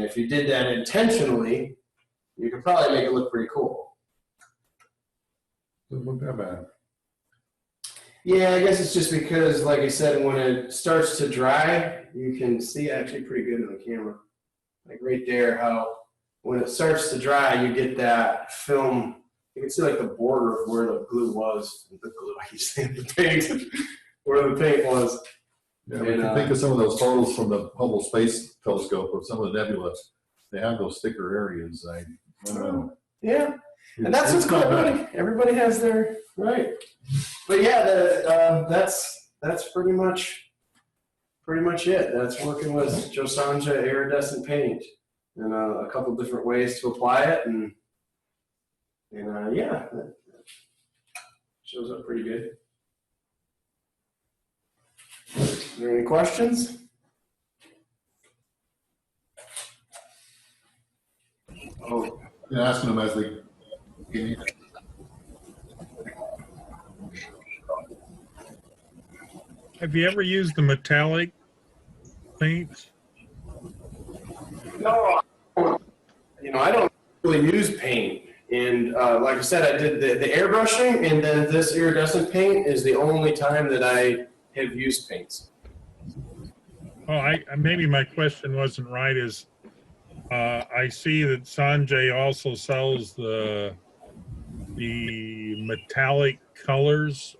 if you did that intentionally, you could probably make it look pretty cool. Doesn't look that bad. Yeah, I guess it's just because, like I said, when it starts to dry, you can see actually pretty good on the camera. Like right there, how when it starts to dry, you get that film. You can see like the border of where the glue was. The glue, I keep saying the paint, where the paint was. Yeah, we can think of some of those photos from the Hubble Space Telescope of some of the nebula. They have those thicker areas. I don't know. Yeah, and that's what's cool. Everybody has their right. But yeah, that's pretty much it. That's working with Josanja iridescent paint and a couple different ways to apply it, and yeah, that shows up pretty good. Are there any questions? Oh, yeah, asking them as they get in. Have you ever used the metallic paints? No, I don't really use paint. And like I said, I did the airbrushing, and then this iridescent paint is the only time that I have used paints. Oh, maybe my question wasn't right. Is I see that Sanjay also sells the metallic colors.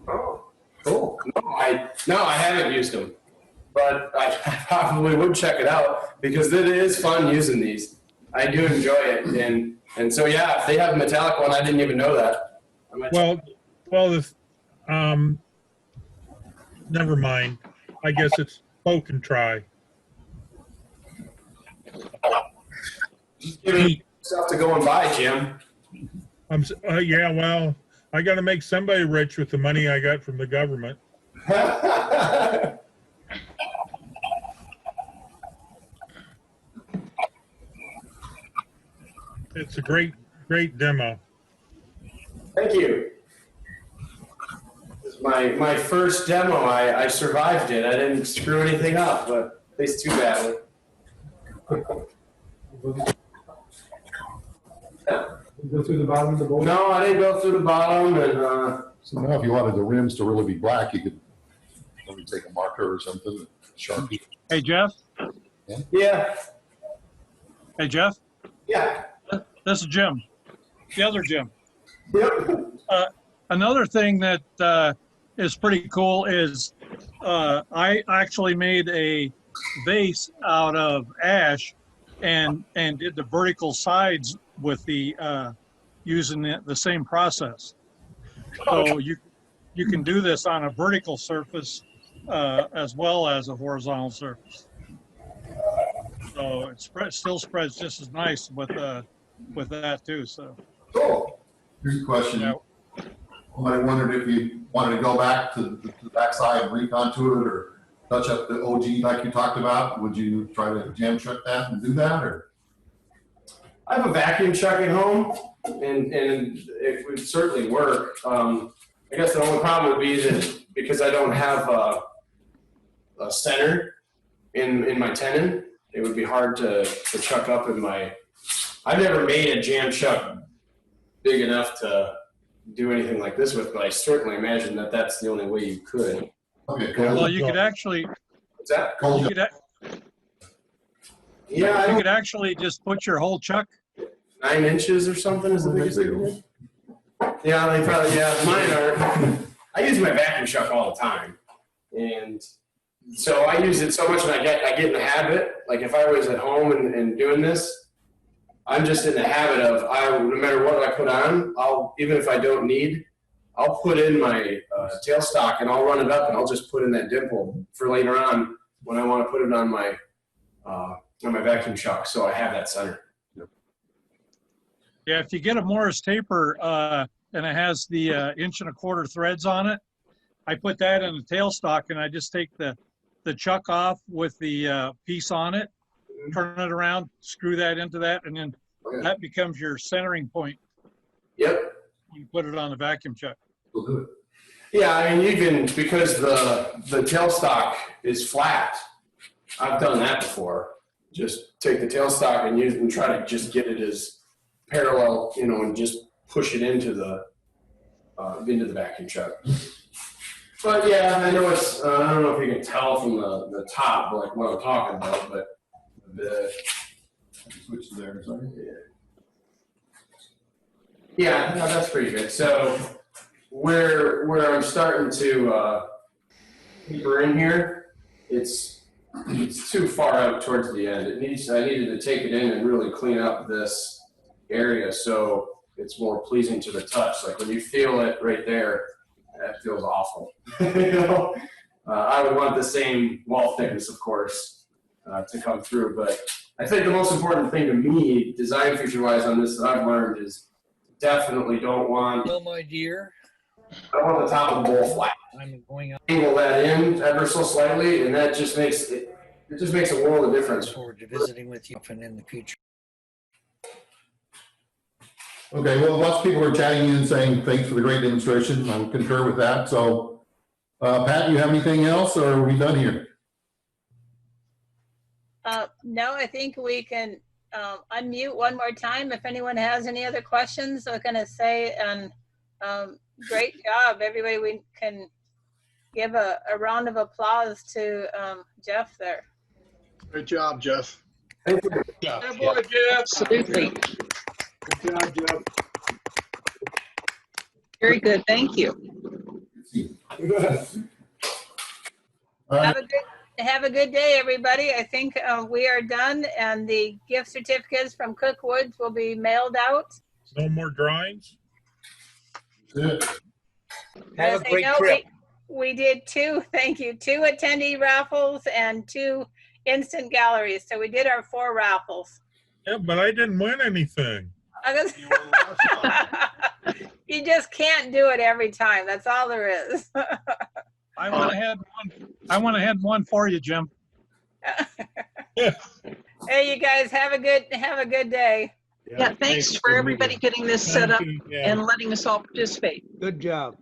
Oh, cool. No, I haven't used them, but I probably would check it out because it is fun using these. I do enjoy it, and so yeah, if they have a metallic one, I didn't even know that. Never mind. I guess it's poke and try. Just giving stuff to go and buy, Jim. Yeah, well, I got to make somebody rich with the money I got from the government. It's a great demo. Thank you. This is my first demo, I survived it. I didn't screw anything up, but at least too badly. Go through the bottom of the bowl? No, I didn't go through the bottom, and So now if you wanted the rims to really be black, you could maybe take a marker or something, Sharpie. Hey, Jeff? yeah, Hey, Jeff? yeah. This is Jim, the other Jim. Yep. Another thing that is pretty cool is I actually made a vase out of ash and did the vertical sides with the using the same process. So you can do this on a vertical surface as well as a horizontal surface. So it still spreads just as nice with that too. So Cool. Here's a question. Yeah. I wondered if you wanted to go back to the backside and recontour it or touch up the OG like you talked about. Would you try to jam chuck that and do that, or? I have a vacuum chuck at home, and it would certainly work. I guess the only problem would be that because I don't have a center in my tenon, it would be hard to chuck up in my. I've never made a jam chuck big enough to do anything like this with, but I certainly imagine that that's the only way you could. Okay. well, you could actually. What's that? You could, Yeah, you could actually just put your whole chuck. 9 inches or something is the biggest they can do. Yeah, they probably, yeah, mine are. I use my vacuum chuck all the time. And so I use it so much and I get in the habit. Like if I was at home and doing this, I'm just in the habit of, no matter what I put on, even if I don't need, I'll put in my tailstock and I'll run it up and I'll just put in that dimple for later on when I want to put it on my vacuum chuck, so I have that center. Yeah, if you get a Morris taper and it has the 1 1/4 inch threads on it, I put that in the tailstock and I just take the chuck off with the piece on it, turn it around, screw that into that, and then that becomes your centering point. Yep. You put it on the vacuum chuck. We'll do it. Yeah, I mean, even because the tailstock is flat, I've done that before. Just take the tailstock and use it and try to just get it as parallel, and just push it into the vacuum chuck. But yeah, I know it's. I don't know if you can tell from the top, like what I'm talking about, but the Switch to there, sorry. yeah, no, that's pretty good. So where I'm starting to deeper in here, it's too far out towards the end. I needed to take it in and really clean up this area so it's more pleasing to the touch. Like when you feel it right there, that feels awful. I would want the same wall thickness, of course, to come through. But I think the most important thing to me, design feature-wise on this that I've learned is definitely don't want. Well, my dear. I want the top of the bowl flat. I'm going out. Angle that in ever so slightly, and that just makes it just makes a world of difference. Forward to visiting with you often in the future. Okay, well, lots of people are chatting in saying thanks for the great demonstration. I concur with that. So, Pat, you have anything else, or are we done here? No, I think we can unmute one more time. If anyone has any other questions, I'm going to say, great job, everybody. We can give a round of applause to Jeff there. Great job, Jeff. Thank you. Good job. Good boy, Jeff. Absolutely. Good job, Jeff. Very good. Thank you. Have a good day, everybody. I think we are done, and the gift certificates from Cook Woods will be mailed out. No more drawings? Good. Have As a I great know, trip. We did 2 attendee raffles and 2 instant galleries. So we did our 4 raffles. Yeah, but I didn't win anything. You just can't do it every time. That's all there is. I went ahead one for you, Jim. Hey, you guys, have a good day. Yeah, thanks for everybody getting this set up and letting us all participate. Good job.